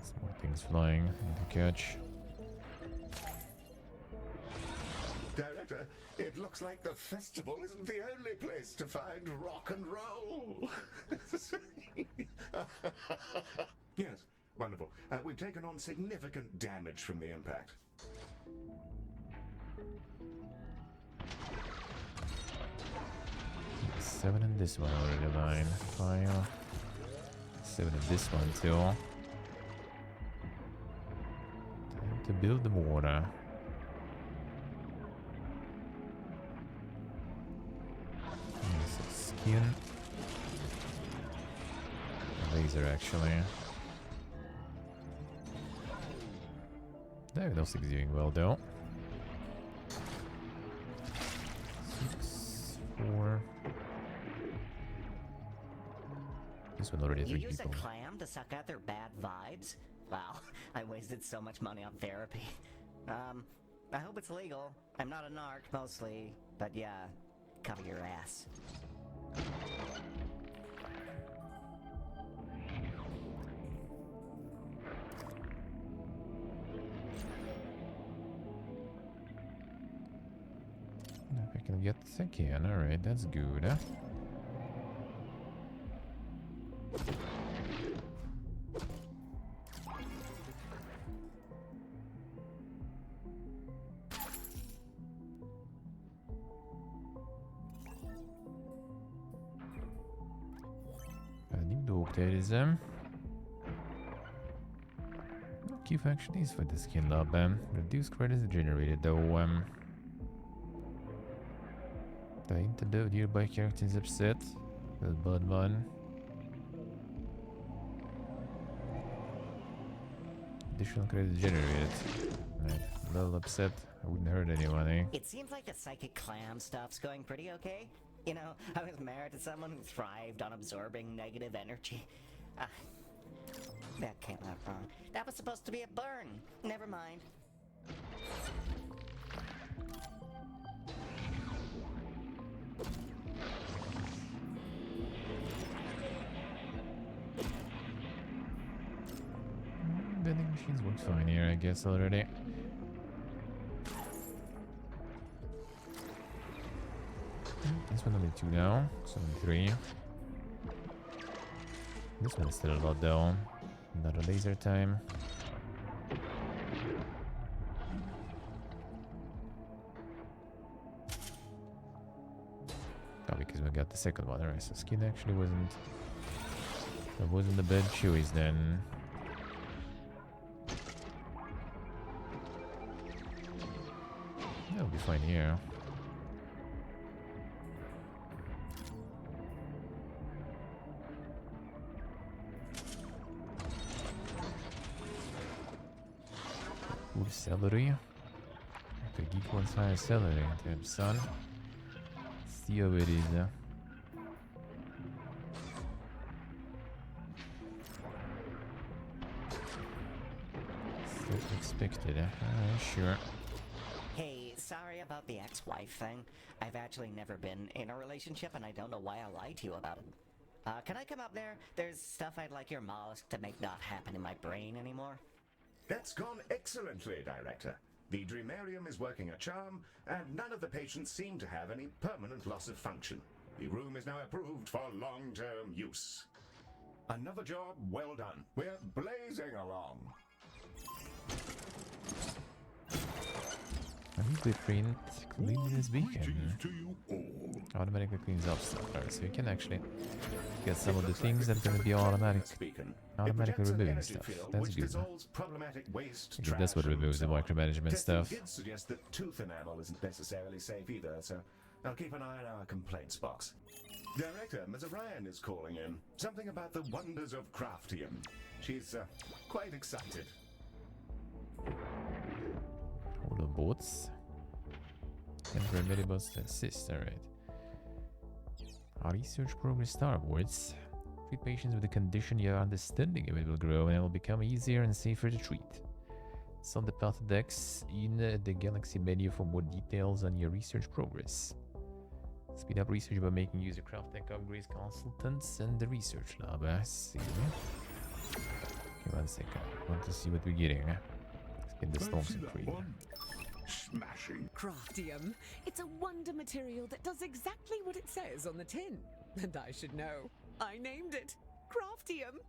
Some more things flying to catch. Director, it looks like the festival isn't the only place to find rock and roll. Yes, wonderful. We've taken on significant damage from the impact. Seven in this one already line. Fire. 7 in this one too. Time to build the water. Skin. Laser actually. Diagnostics doing well though. 6, 4. This one already 3 You use people. a clam to suck out their bad vibes? Wow, I wasted so much money on therapy. I hope it's legal. I'm not a narc mostly, but yeah, cover your ass. If I can get this again, alright, that's good. Adding dog terrorism. Key function is for the skin lab. Reduce credits generated though. The interlude nearby character is upset. The bad one. Additional credits generated. Right, a little upset. I wouldn't hurt anyone, eh? It seems like the psychic clam stuff's going pretty okay. You know, I was married to someone who thrived on absorbing negative energy. That came out wrong. That was supposed to be a burn. Never mind. Vending machines work fine here, I guess, already. This one only 2 now, so only 3. This one is still a lot though. Another laser time. Oh, because we got the second one. Alright, so skin actually wasn't... That wasn't a bad choice then. That'll be fine here. Ooh, celery. The geek wants higher celery. Damn son. See how it is. Expected, sure. Hey, sorry about the ex-wife thing. I've actually never been in a relationship, and I don't know why I lied to you about it. Can I come up there? There's stuff I'd like your mollusk to make not happen in my brain anymore. That's gone excellently, Director. The Dreamarium is working a charm, and none of the patients seem to have any permanent loss of function. The room is now approved for long-term use. Another job well done. We're blazing along. Blueprint cleanliness beacon. Greetings to you all. Automatically cleans up stuff. Alright, so you can actually get some of the things that are going to be automatically removing stuff. That's good. I think that's what removes the micromanagement stuff. Did suggest that tooth enamel isn't necessarily safe either, so I'll keep an eye on our complaints box. Director Mazarian is calling in. Something about the wonders of Craftium. She's quite excited. All the boats. And remedy bots to assist, alright. Our research progress starboards. Treat patients with a condition your understanding of it will grow and it will become easier and safer to treat. It's on the path decks in the Galaxy menu for more details on your research progress. Speed up research by making user craft tech upgrades consultants and the research lab. I see. Okay, 1 second. I want to see what we're getting. Let's get the storms and creed. Smashing. Craftium. It's a wonder material that does exactly what it says on the tin. And I should know. I named it Craftium.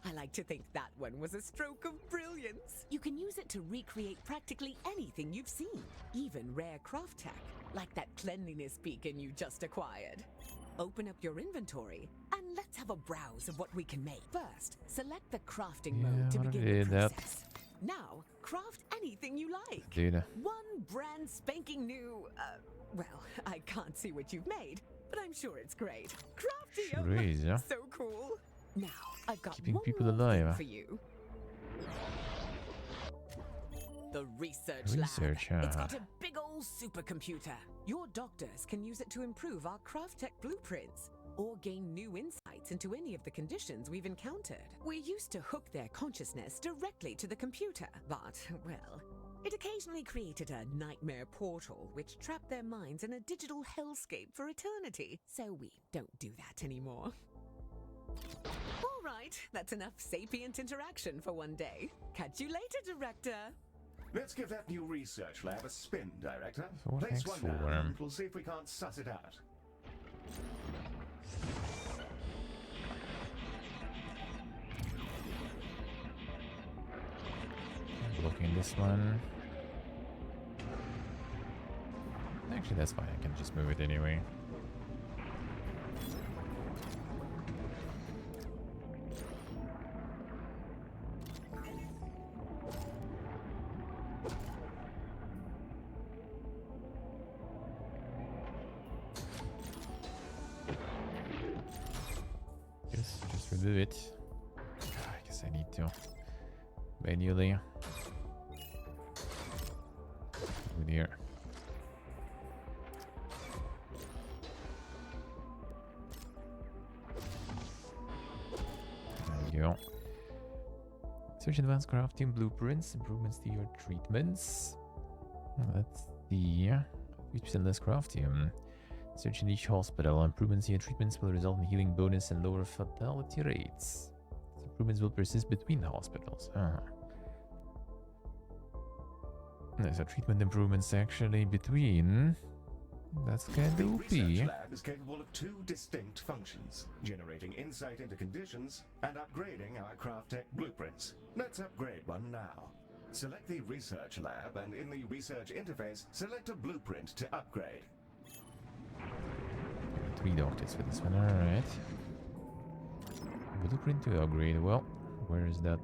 I like to think that one was a stroke of brilliance. You can use it to recreate practically anything you've seen, even rare craft tech, like that cleanliness beacon you just acquired. Open up your inventory and let's have a browse of what we can make. First, select the crafting mode to begin the process. Now, craft anything you like. Dude. One brand spanking new, well, I can't see what you've made, but I'm sure it's great. Craftium! Sure is, yeah. So cool. Now, I've got Keeping one people more alive. thing for you. The research Research, lab. It's got a big old supercomputer. Your doctors can use it to improve our craft tech blueprints or gain new insights into any of the conditions we've encountered. We used to hook their consciousness directly to the computer, but, well, it occasionally created a nightmare portal which trapped their minds in a digital hellscape for eternity. So we don't do that anymore. All right, that's enough sapient interaction for one day. Catch you later, Director. Let's give that new research lab a spin, Director. So what Place next one for down him? and we'll see if we can't suss it out. Blocking this one. Actually, that's fine. I can just move it anyway. Just remove it. I guess I need to manually. Over here. There we go. Search advanced crafting blueprints, improvements to your treatments. That's the 3% less crafting. Search in each hospital. Improvements in your treatments will result in healing bonus and lower fatality rates. These improvements will persist between hospitals. So treatment improvements actually between. That's kind of The OP. research lab is capable of two distinct functions: generating insight into conditions and upgrading our craft tech blueprints. Let's upgrade one now. Select the research lab and in the research interface, select a blueprint to upgrade. 3 doctors for this one, alright. Blueprint to upgrade. Well, where is that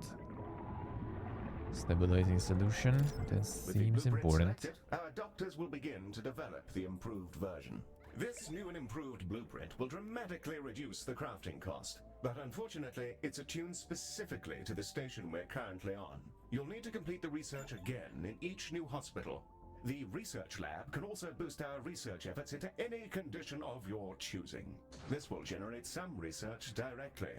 stabilizing solution? That With the seems blueprint important. selected, our doctors will begin to develop the improved version. This new and improved blueprint will dramatically reduce the crafting cost, but unfortunately, it's attuned specifically to the station we're currently on. You'll need to complete the research again in each new hospital. The research lab can also boost our research efforts into any condition of your choosing. This will generate some research directly.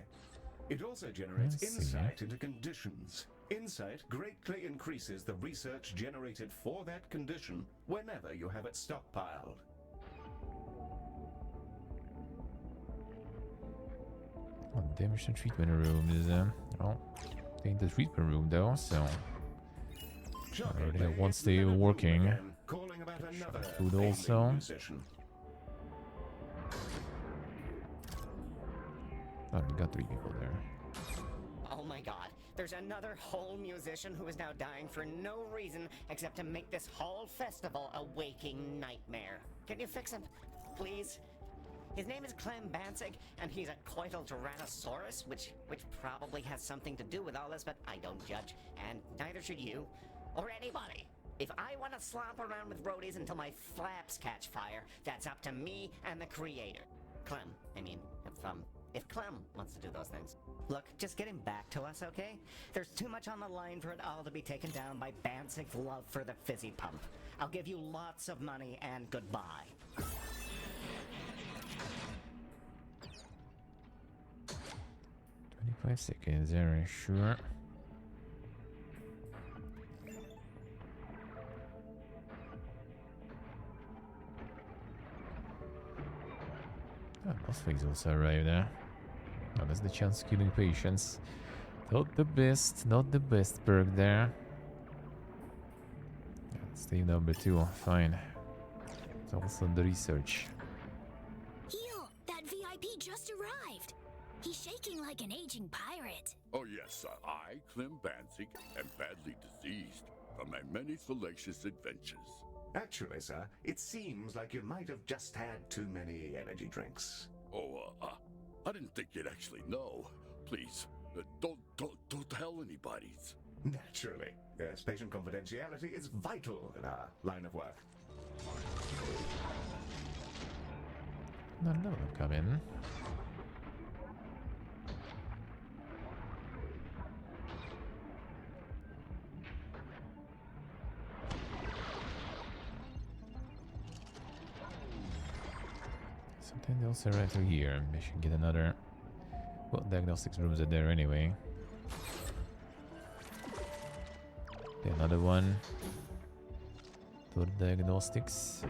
It also generates Let's see. insight into conditions. Insight greatly increases the research generated for that condition whenever you have it stockpiled. Oh, damage to treatment room is oh, ain't the treatment room though, so I already have one stable working. Calling about another Food failing also. musician. Oh, we got 3 people there. Oh my god, there's another whole musician who is now dying for no reason except to make this whole festival a waking nightmare. Can you fix him, please? His name is Clem Bansig, and he's a coital tyrannosaurus, which probably has something to do with all this, but I don't judge, and neither should you, or anybody. If I want to slop around with roadies until my flaps catch fire, that's up to me and the creator. Clem, I mean, if Clem wants to do those things. Look, just get him back to us, okay? There's too much on the line for it all to be taken down by Bansig's love for the fizzy pump. I'll give you lots of money and goodbye. 25 seconds, alright, sure. Oh, boss things also arrived there. Oh, that's the chance of killing patients. Not the best perk there. Yeah, stave number 2, fine. It's also in the research. Heel, that VIP just arrived. He's shaking like an aging pirate. Oh yes, I, Clem Bansig, am badly diseased from my many salacious adventures. Actually, sir, it seems like you might have just had too many energy drinks. Oh, I didn't think you'd actually know. Please, don't tell anybody. Naturally. Yes, patient confidentiality is vital in our line of work. None of them come in. Something else right over here. We should get another. Well, diagnostics rooms are there anyway. Okay, another one for diagnostics.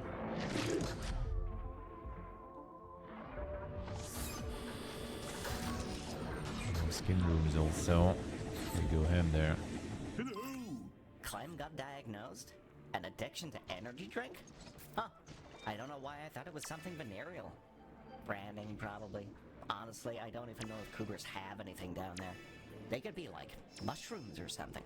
More skin rooms also. We go ham there. Hello! Clem got diagnosed? An addiction to energy drink? Huh. I don't know why I thought it was something venereal. Branding, probably. Honestly, I don't even know if cougars have anything down there. They could be like mushrooms or something.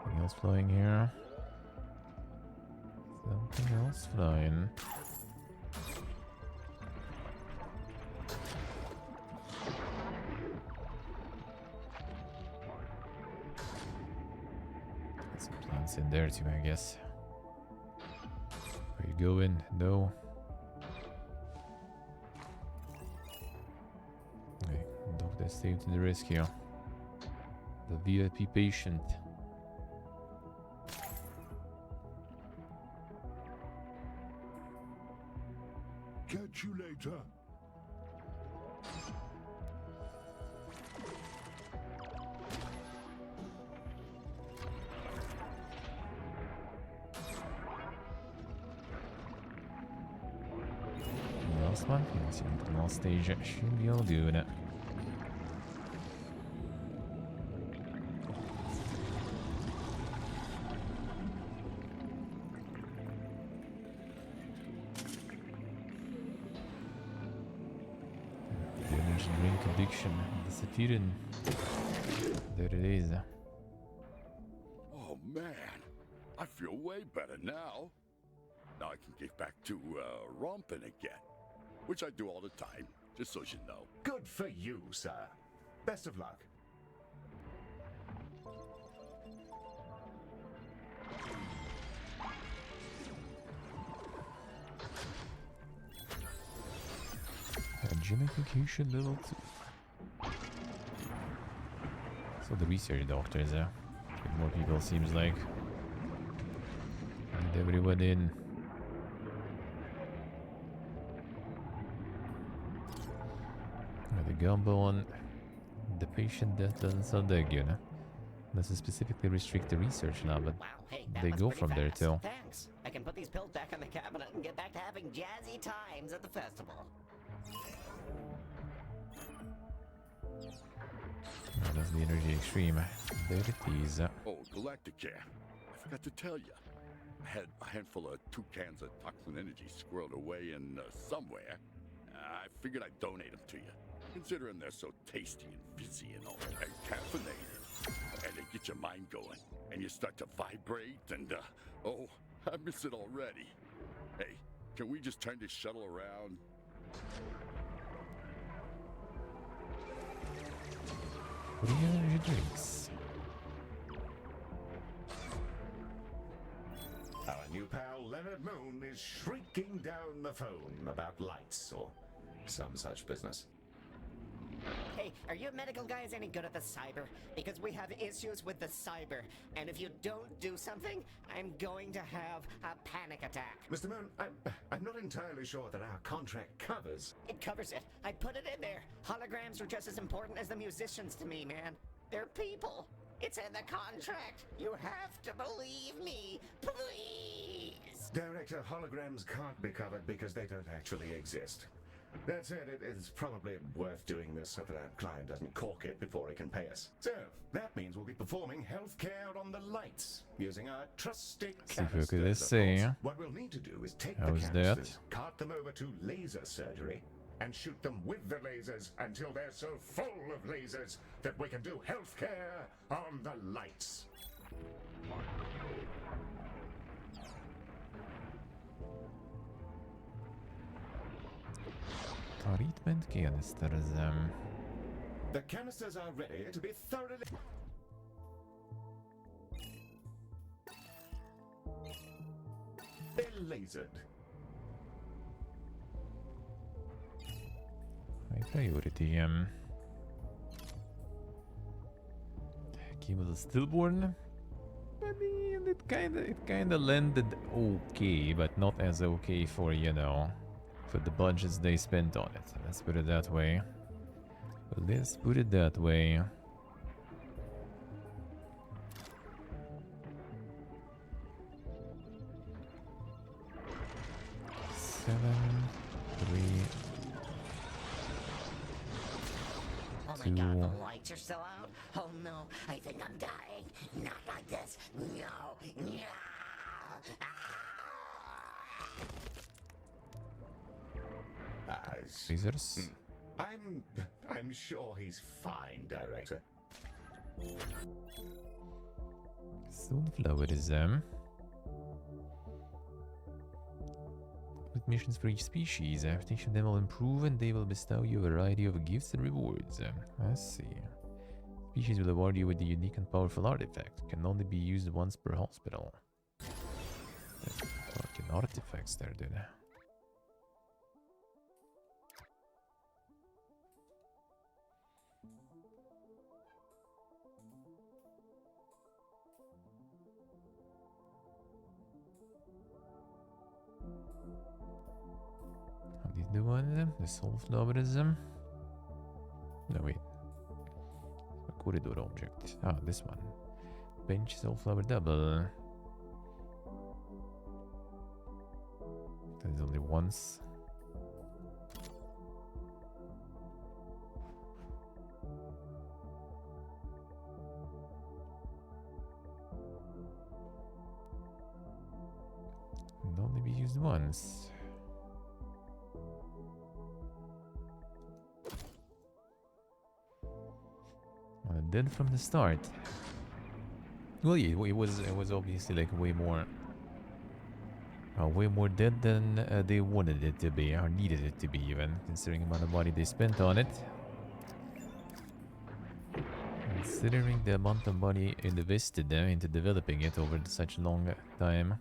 Something else flying here. Something else flying. Some plants in there too, I guess. Are you going? No. Okay, doctor stay to the rescue. The VIP patient. Catch you later. Last one? Yes, the last stage should be all doing it. The energy drink addiction disappearing. There it is. Oh man, I feel way better now. Now I can get back to romping again, which I do all the time, just so you know. Good for you, sir. Best of luck. Genification level 2. So the research doctor is there. More people seems like. Get everyone in. The gumbo on the patient death doesn't sound that good, huh? Unless it specifically restrict the research lab, but Wow, hey, that they was go pretty from there fast. too. Thanks. I can put these pills back on the cabinet and get back to having jazzy times at the festival. Oh, that's the energy extreme. There it is. Oh, Galacticare. I forgot to tell you. I had a handful of 2 cans of toxin energy squirreled away in somewhere. I figured I'd donate them to you, considering they're so tasty and fizzy and all, and caffeinated. And they get your mind going, and you start to vibrate, and, oh, I miss it already. Hey, can we just turn this shuttle around? Free energy drinks. Our new pal Leonard Moon is shrieking down the phone about lights or some such business. Hey, are you medical guys any good at the cyber? Because we have issues with the cyber, and if you don't do something, I'm going to have a panic attack. Mr. Moon, I'm not entirely sure that our contract covers. It covers it. I put it in there. Holograms are just as important as the musicians to me, man. They're people. It's in the contract. You have to believe me, please. Director, holograms can't be covered because they don't actually exist. That said, it's probably worth doing this so that our client doesn't cork it before he can pay us. So, that means we'll be performing healthcare on the lights, using our trusty canisters, let's of see. course. What we'll need to do is take the How's canisters, that? cart them over to laser surgery, and shoot them with the lasers until they're so full of lasers that we can do healthcare on the lights. Treatment canisters. The canisters are ready to be thoroughly... They're lasered. High priority. Chemo the stillborn. I mean, it kinda landed okay, but not as okay for, you know, for the budgets they spent on it. Let's put it that way. Let's put it that way. Seven, 3. Oh my god, the lights are still out? Oh no, I think I'm dying. Not like this. No. No. Scissors. I'm sure he's fine, Director. Sunflower is with missions for each species. After each of them will improve and they will bestow you a variety of gifts and rewards. I see. Species will award you with a unique and powerful artifact. Can only be used once per hospital. Fucking artifacts there, dude. The one, the soulflowerism. No, wait. A corridor object. Ah, this one. Bench soulflower double. There's only once. Can only be used once. Dead from the start. Well, yeah, it was obviously like way more dead than they wanted it to be, or needed it to be even, considering the amount of money they spent on it. Considering the amount of money invested into developing it over such a long time.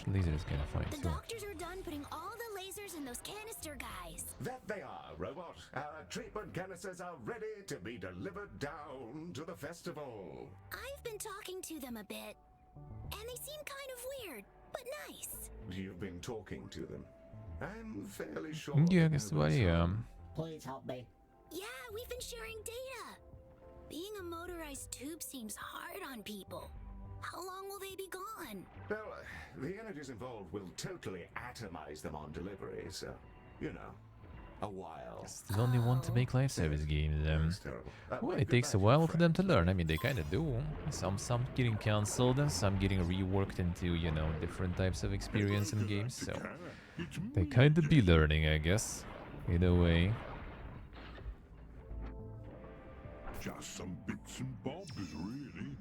Laser is kind of fine The too. doctors are done putting all the lasers lasers and those canister guys. That they are, Robot. Our treatment canisters are ready to be delivered down to the festival. I've been talking to them a bit, and they seem kind of weird, but nice. You've been talking to them. I'm fairly sure. Ja, that guess there what, was yeah. some- Please help me. Yeah, we've been sharing data. Being a motorized tube seems hard on people. How long will they be gone? Well, the energies involved will totally atomize them on delivery, so, you know, a while. Still only want to make life service games. That's terrible. Well, my it takes a goodbye, while for them to friend. learn. I mean, they kind of do. Some getting cancelled and some getting reworked into, you know, different types of experience in games. So It's they me, kind of be Jim. learning, I guess, in a way. Just some bits and bobs, really.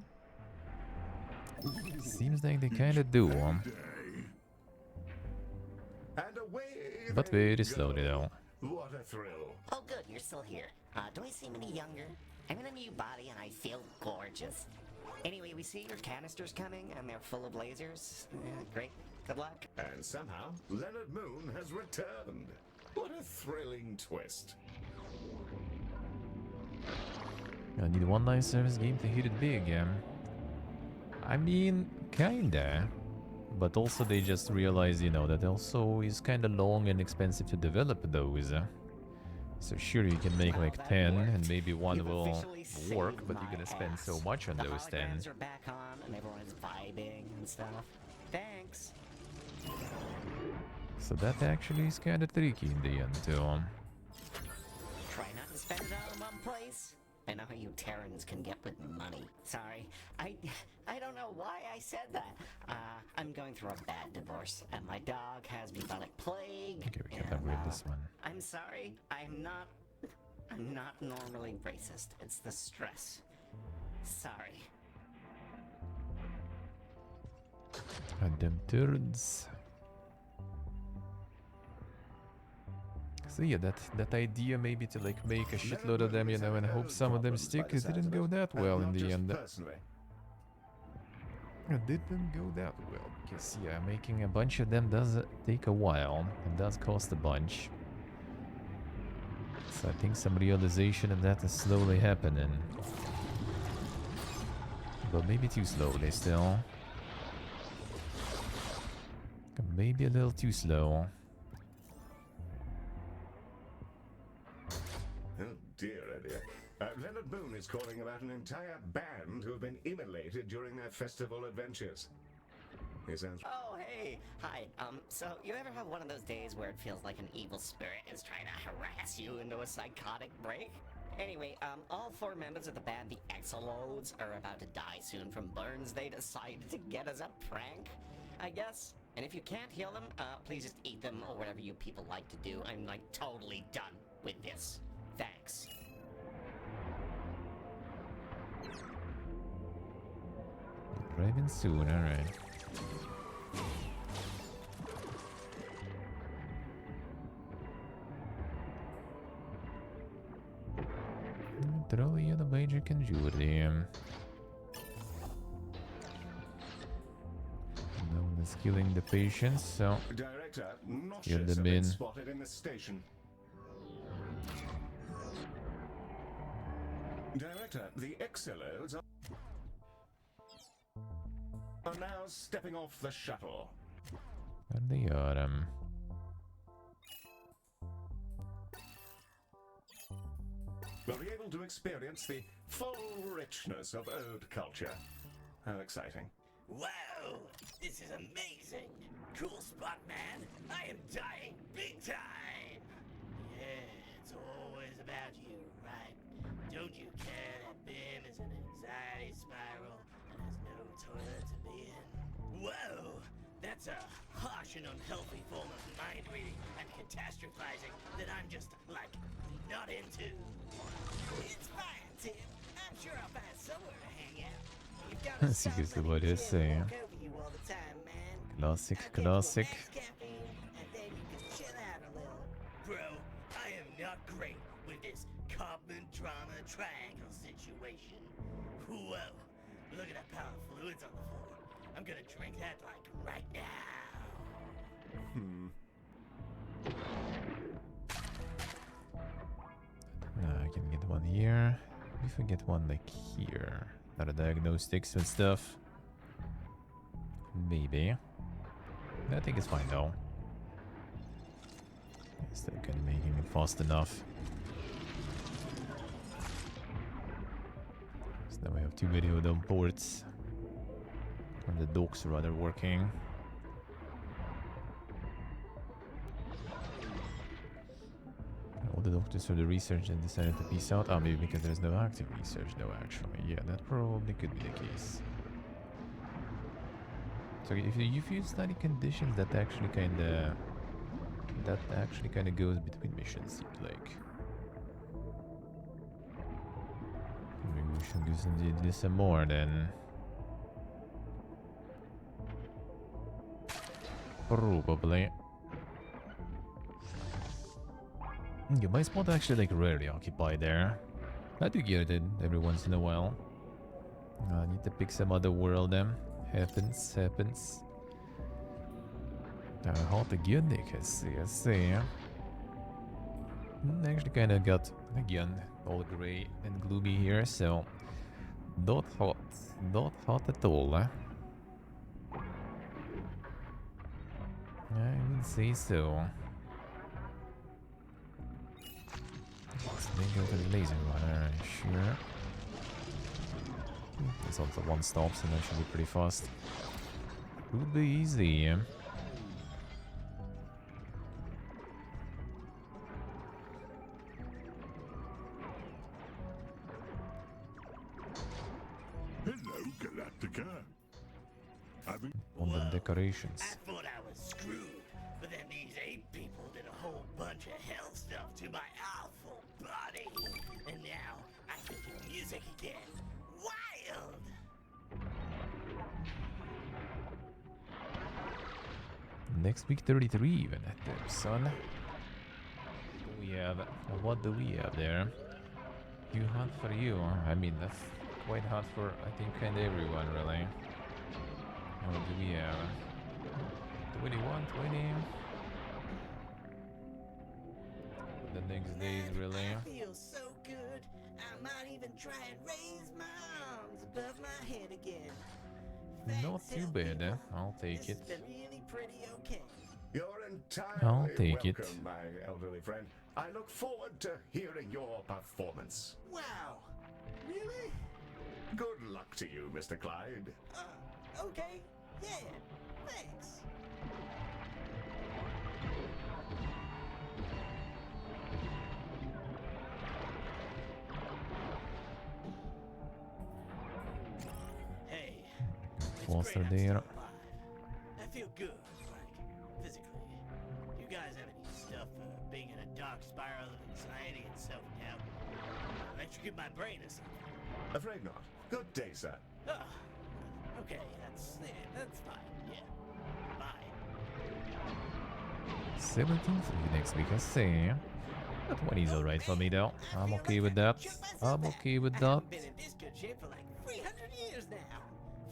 Seems like they kind of do. Day. And away But they very slowly, go. though. What a thrill. Oh, good, you're still here. Do I seem any younger? I'm in a new body and I feel gorgeous. Anyway, we see your canisters coming and they're full of lasers. Great. Good luck. And somehow, Leonard Moon has returned. What a thrilling twist. I need one live service game to hit it big. I mean, kinda. But also they just realized, you know, that also is kinda long and expensive to develop those. So sure, you can make Well, like that 10 worked. and maybe one You've will officially work, saved but you're my gonna spend so ass. much on The those 10. holograms are back on and everyone's vibing and stuff. Thanks. So that actually is kinda tricky in the end too. Try not to spend it all in one place. I know how you Terrans can get with money. Sorry, I don't know why I said that. I'm going through a bad divorce, and my dog has bubonic plague. Okay, we can't and, upgrade this one. I'm sorry. I'm not normally racist. It's the stress. Sorry. And them turds. So yeah, that idea maybe to like make a shitload of them, you know, and hope some of them stick, it didn't go that well in the end. Personally. It didn't go that well, because yeah, making a bunch of them does take a while, and does cost a bunch. So I think some realization of that is slowly happening. But maybe too slowly still. Maybe a little too slow. Oh dear, oh dear. Leonard Moon is calling about an entire band who have been immolated during their festival adventures. He sounds... Oh, hey. Hi. So you ever have one of those days where it feels like an evil spirit is trying to harass you into a psychotic break? Anyway, all 4 members of the band, the Exolodes, are about to die soon from burns they decided to get as a prank, I guess. And if you can't heal them, please just eat them or whatever you people like to do. I'm, like, totally done with this. Thanks. Arriving soon, alright. Trolley the major conjury. No one is killing the patients, so Director, Get notches them have been in. spotted in the station. Director, the Exolodes are now stepping off the shuttle. and they are We'll be able to experience the full richness of old culture. How exciting. Wow, this is amazing. Cool spot, man. I am dying big time. Yeah, it's always about you, right? Don't you care that Bim is an anxiety spiral and has no toilet to be in? Whoa, that's a harsh and unhealthy form of mind reading and catastrophizing that I'm just, like, not into. It's fine, Tim. I'm sure I'll find somewhere to hang out. You've got a That's sound because like what a is kid saying. walk over you all the time, man. classic, I'll get you a classic. max caffeine, and then you can chill out a little. Bro, I am not great with this Carbon drama triangle situation. Whoa, look at that pile of fluids on the floor. I'm gonna drink that like right now. here. If we get one like here, other diagnostics and stuff. Maybe. I think it's fine though. Still kind of making it fast enough. So now we have 2 video dump ports. And the docks rather working. All the doctors of the research and decided to peace out. Ah, maybe because there's no active research though, actually. Yeah, that probably could be the case. So if you study conditions, that actually kind of goes between missions, seems like. Maybe we should do this some more then. Probably. Yeah, my spot actually like rarely occupied there. I do get it every once in a while. I need to pick some other world then. Happens. How to get it, I see. Actually kinda got, again, all grey and gloomy here, so not hot at all. I would say so. Let's then go to the laser runner, sure. It's also one stop, so that should be pretty fast. Would be easy. Hello, Galacticare. On the decorations. I thought I was screwed, but then these ape people did a whole bunch of hell stuff to my awful body. And now I can do music again. Wild! Next week 33 even at them, son. What do we have there? Too hot for you. I mean, that's quite hot for, I think, kind of everyone, really. What do we have? 21, 20. The next days, really. I feel so good. I might even try and raise my arms above my head again. Not too bad, eh? I'll take it. It's been really pretty okay. You're entirely I'll take it. welcome, my elderly friend. I look forward to hearing your performance. Wow. Really? Good luck to you, Mr. Clyde. Okay. Yeah. Thanks. Hey. Foster Great I'm still there. alive. I feel good, like, physically. You guys have any stuff for being in a dark spiral of anxiety and self-doubt? Electrocute my brain or something? Afraid not. Good day, sir. Oh, okay, that's fine, yeah. Bye. 17th next week, I see. But 20 is alright for me, though. I'm okay with that. I'm okay with I that. haven't been in this good shape for like 300 years now.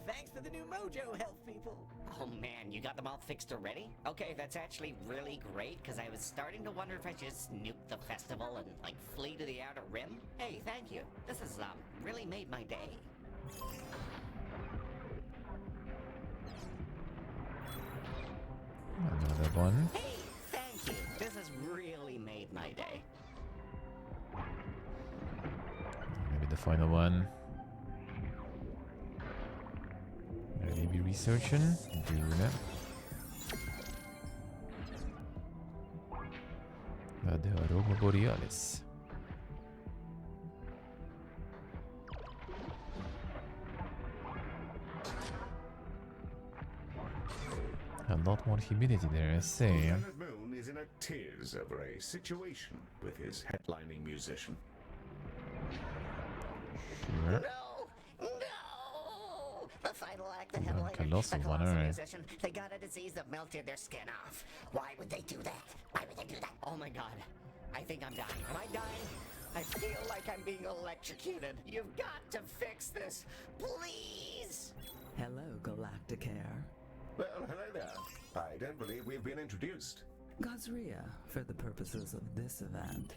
Thanks for the new mojo, health people. Oh man, you got them all fixed already? Okay, that's actually really great, because I was starting to wonder if I should just nuke the festival and, like, flee to the outer rim. Hey, thank you. This has, really made my day. Another one. Hey, thank you. This has really made my day. Maybe the final one. Maybe researching. Doing it. The Aroma Borealis. A lot more humidity there, I say. Leonard Moon is in a tears over a situation with his headlining musician. Sure. No! The final act, the headliner, colossal the one, colossal alright. musician, they got a disease that melted their skin off. Why would they do that? Why would they do that? Oh my god. I think I'm dying. Am I dying? I feel like I'm being electrocuted. You've got to fix this. Please! Hello, Galacticare. Well, hello there. I don't believe we've been introduced. Gazria, for the purposes of this event.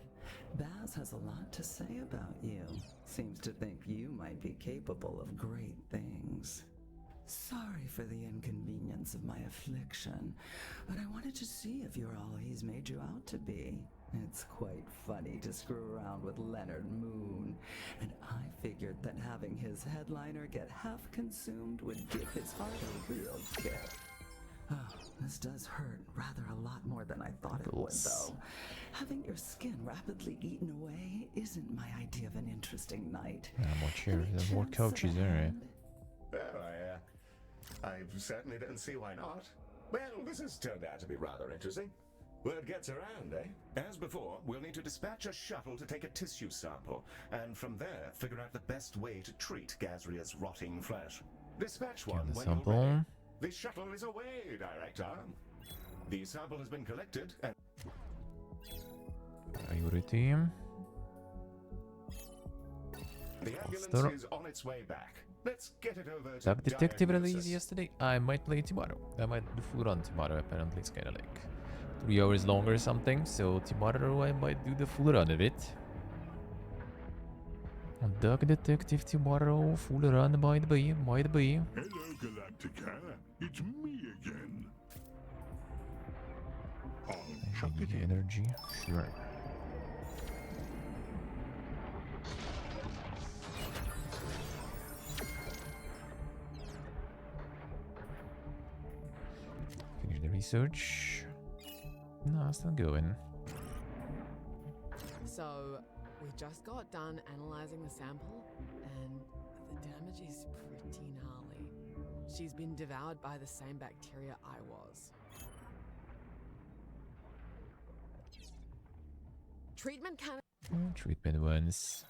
Baz has a lot to say about you. Seems to think you might be capable of great things. Sorry for the inconvenience of my affliction, but I wanted to see if you're all he's made you out to be. It's quite funny to screw around with Leonard Moon, and I figured that having his headliner get half consumed would give his heart a real kick. Oh, this does hurt rather a lot more than I thought it would, though. Having your skin rapidly eaten away isn't my idea of an interesting night. More chairs, there's more couches, alright. Well, I certainly don't see why not. Well, this has turned out to be rather interesting. Word gets around, eh? As before, we'll need to dispatch a shuttle to take a tissue sample, and from there, figure out the best way to treat Gazria's rotting flesh. Dispatch one the when you're sample. ready. The shuttle is away, Director. The sample has been collected and... Priority. The ambulance Faster. is on its way back. Let's get it over to Dark Detective diagnosis. released yesterday. I might play tomorrow. I might do full run tomorrow. Apparently it's kinda like 3 hours long or something. So tomorrow I might do the full run of it. Dark Detective tomorrow. Full run might be. Might be. Hello, Galacticare. It's me again. I'll chuck it in. Energy. Sure. Finish the research. No, still going. So, we just got done analyzing the sample, and the damage is pretty gnarly. She's been devoured by the same bacteria I was. Treatment Treatment ones.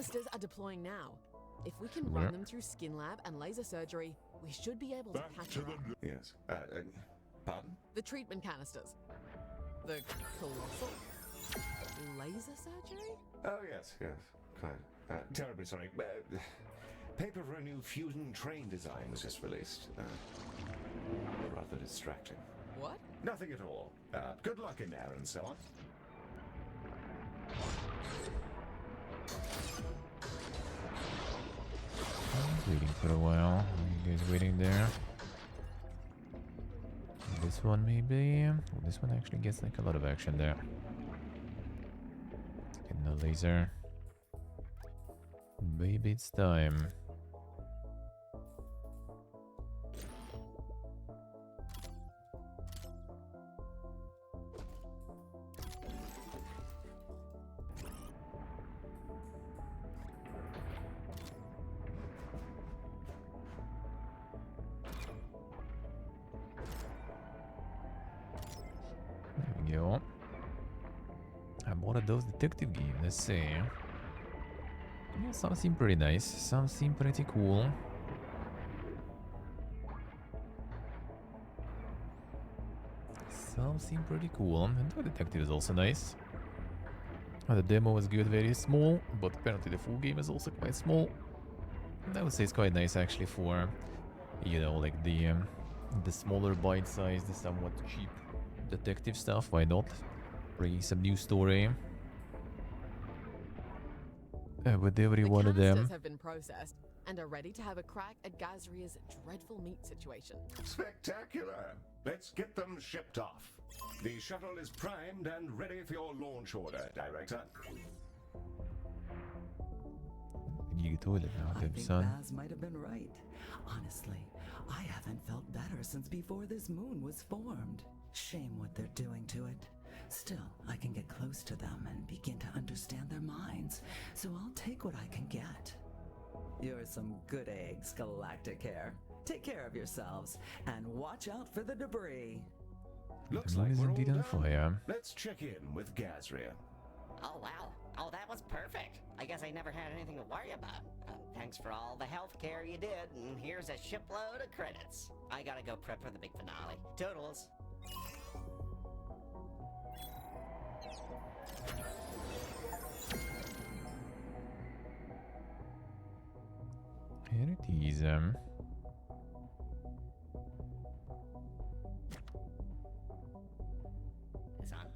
canisters are deploying now. If we can Sure. run them through skin lab and laser surgery, we should be able to Back patch to her up. the... Yes. Pardon? The treatment canisters. The colossal laser surgery? Oh, yes. Quite. Terribly sorry. Paper for a new fusion train design was just released. Rather distracting. What? Nothing at all. Good luck in there and so on. Waiting for a while. You guys waiting there? This one maybe. Oh, this one actually gets like a lot of action there. Getting the laser. Maybe it's time. There we go. I bought a those detective game. Let's see. Yeah, some seem pretty nice. Some seem pretty cool. Some seem pretty cool. And the detective is also nice. The demo was good, very small, but apparently the full game is also quite small. And I would say it's quite nice actually for, you know, like the smaller bite-sized, the somewhat cheap detective stuff. Why not? Bring some new story. With every one of them. Have been processed and are ready to have a crack at Gazria's dreadful meat situation. Spectacular! Let's get them shipped off. The shuttle is primed and ready for your launch order, Director. You get toilet now, I Tim, think son. Baz might have been right. Honestly, I haven't felt better since before this moon was formed. Shame what they're doing to it. Still, I can get close to them and begin to understand their minds, so I'll take what I can get. You're some good eggs, Galacticare. Take care of yourselves, and watch out for the debris. Looks The moon like is we're all indeed on done. fire. Let's check in with Gazria. Oh, wow. Oh, that was perfect. I guess I never had anything to worry about. Thanks for all the health care you did, and here's a shipload of credits. I gotta go prep for the big finale. Toodles. Here it is. increase them. Is on?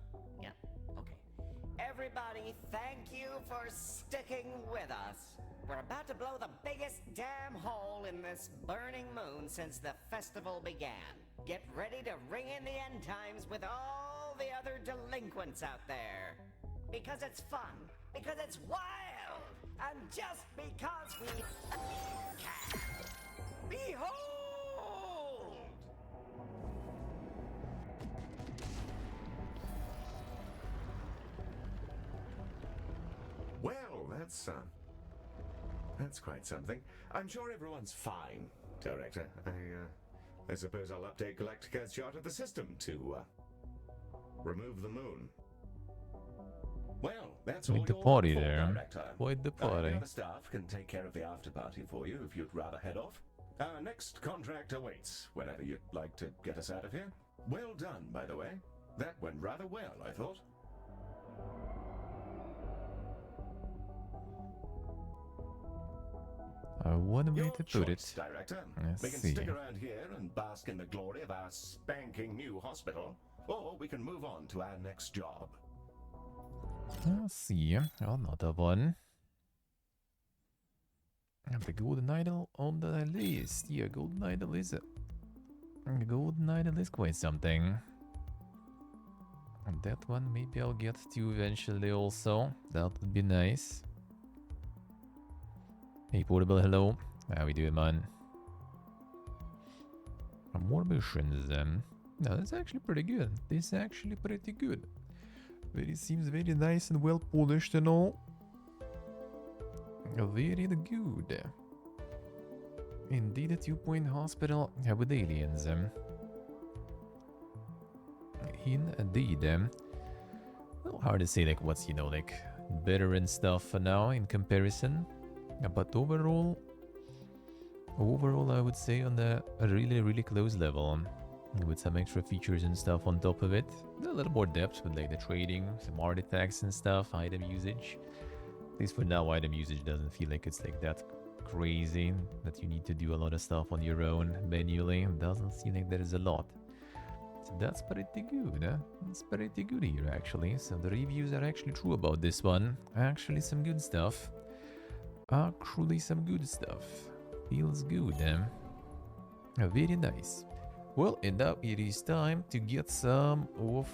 Yeah. Okay. Everybody, thank you for sticking with us. We're about to blow the biggest damn hole in this burning moon since the festival began. Get ready to ring in the end times with all the other delinquents out there. Because it's fun. Because it's wild. And just because we can. Behold! Well, that's quite something. I'm sure everyone's fine, Director. I suppose I'll update Galacticare's chart of the system to remove the moon. Well, that's all Quite the your party for, there. Director. Quite the The party. other staff can take care of the after party for you if you'd rather head off. Our next contract awaits whenever you'd like to get us out of here. Well done, by the way. That went rather well, I thought. One way Your to put choice, it. Director. Let's We can see. stick around here and bask in the glory of our spanking new hospital, or we can move on to our next job. Let's see. Another one. And the golden idol on the list. Yeah, golden idol is the golden idol is quite something. And that one maybe I'll get to eventually also. That would be nice. Hey Portable, hello. How we doing, man? More missions then. No, that's actually pretty good. This is actually pretty good. Seems very nice and well polished and all. Very good. Indeed, a 2-point hospital with aliens. Indeed. Well, hard to say like what's, you know, like better and stuff for now in comparison. But overall I would say on the really close level. With some extra features and stuff on top of it. A little more depth with like the trading, some artifacts and stuff, item usage. At least for now, item usage doesn't feel like it's like that crazy that you need to do a lot of stuff on your own manually. It doesn't seem like there is a lot. So that's pretty good, huh? It's pretty good here actually. So the reviews are actually true about this one. Actually some good stuff. Actually some good stuff. Feels good, huh? Very nice. Well, and now it is time to get some of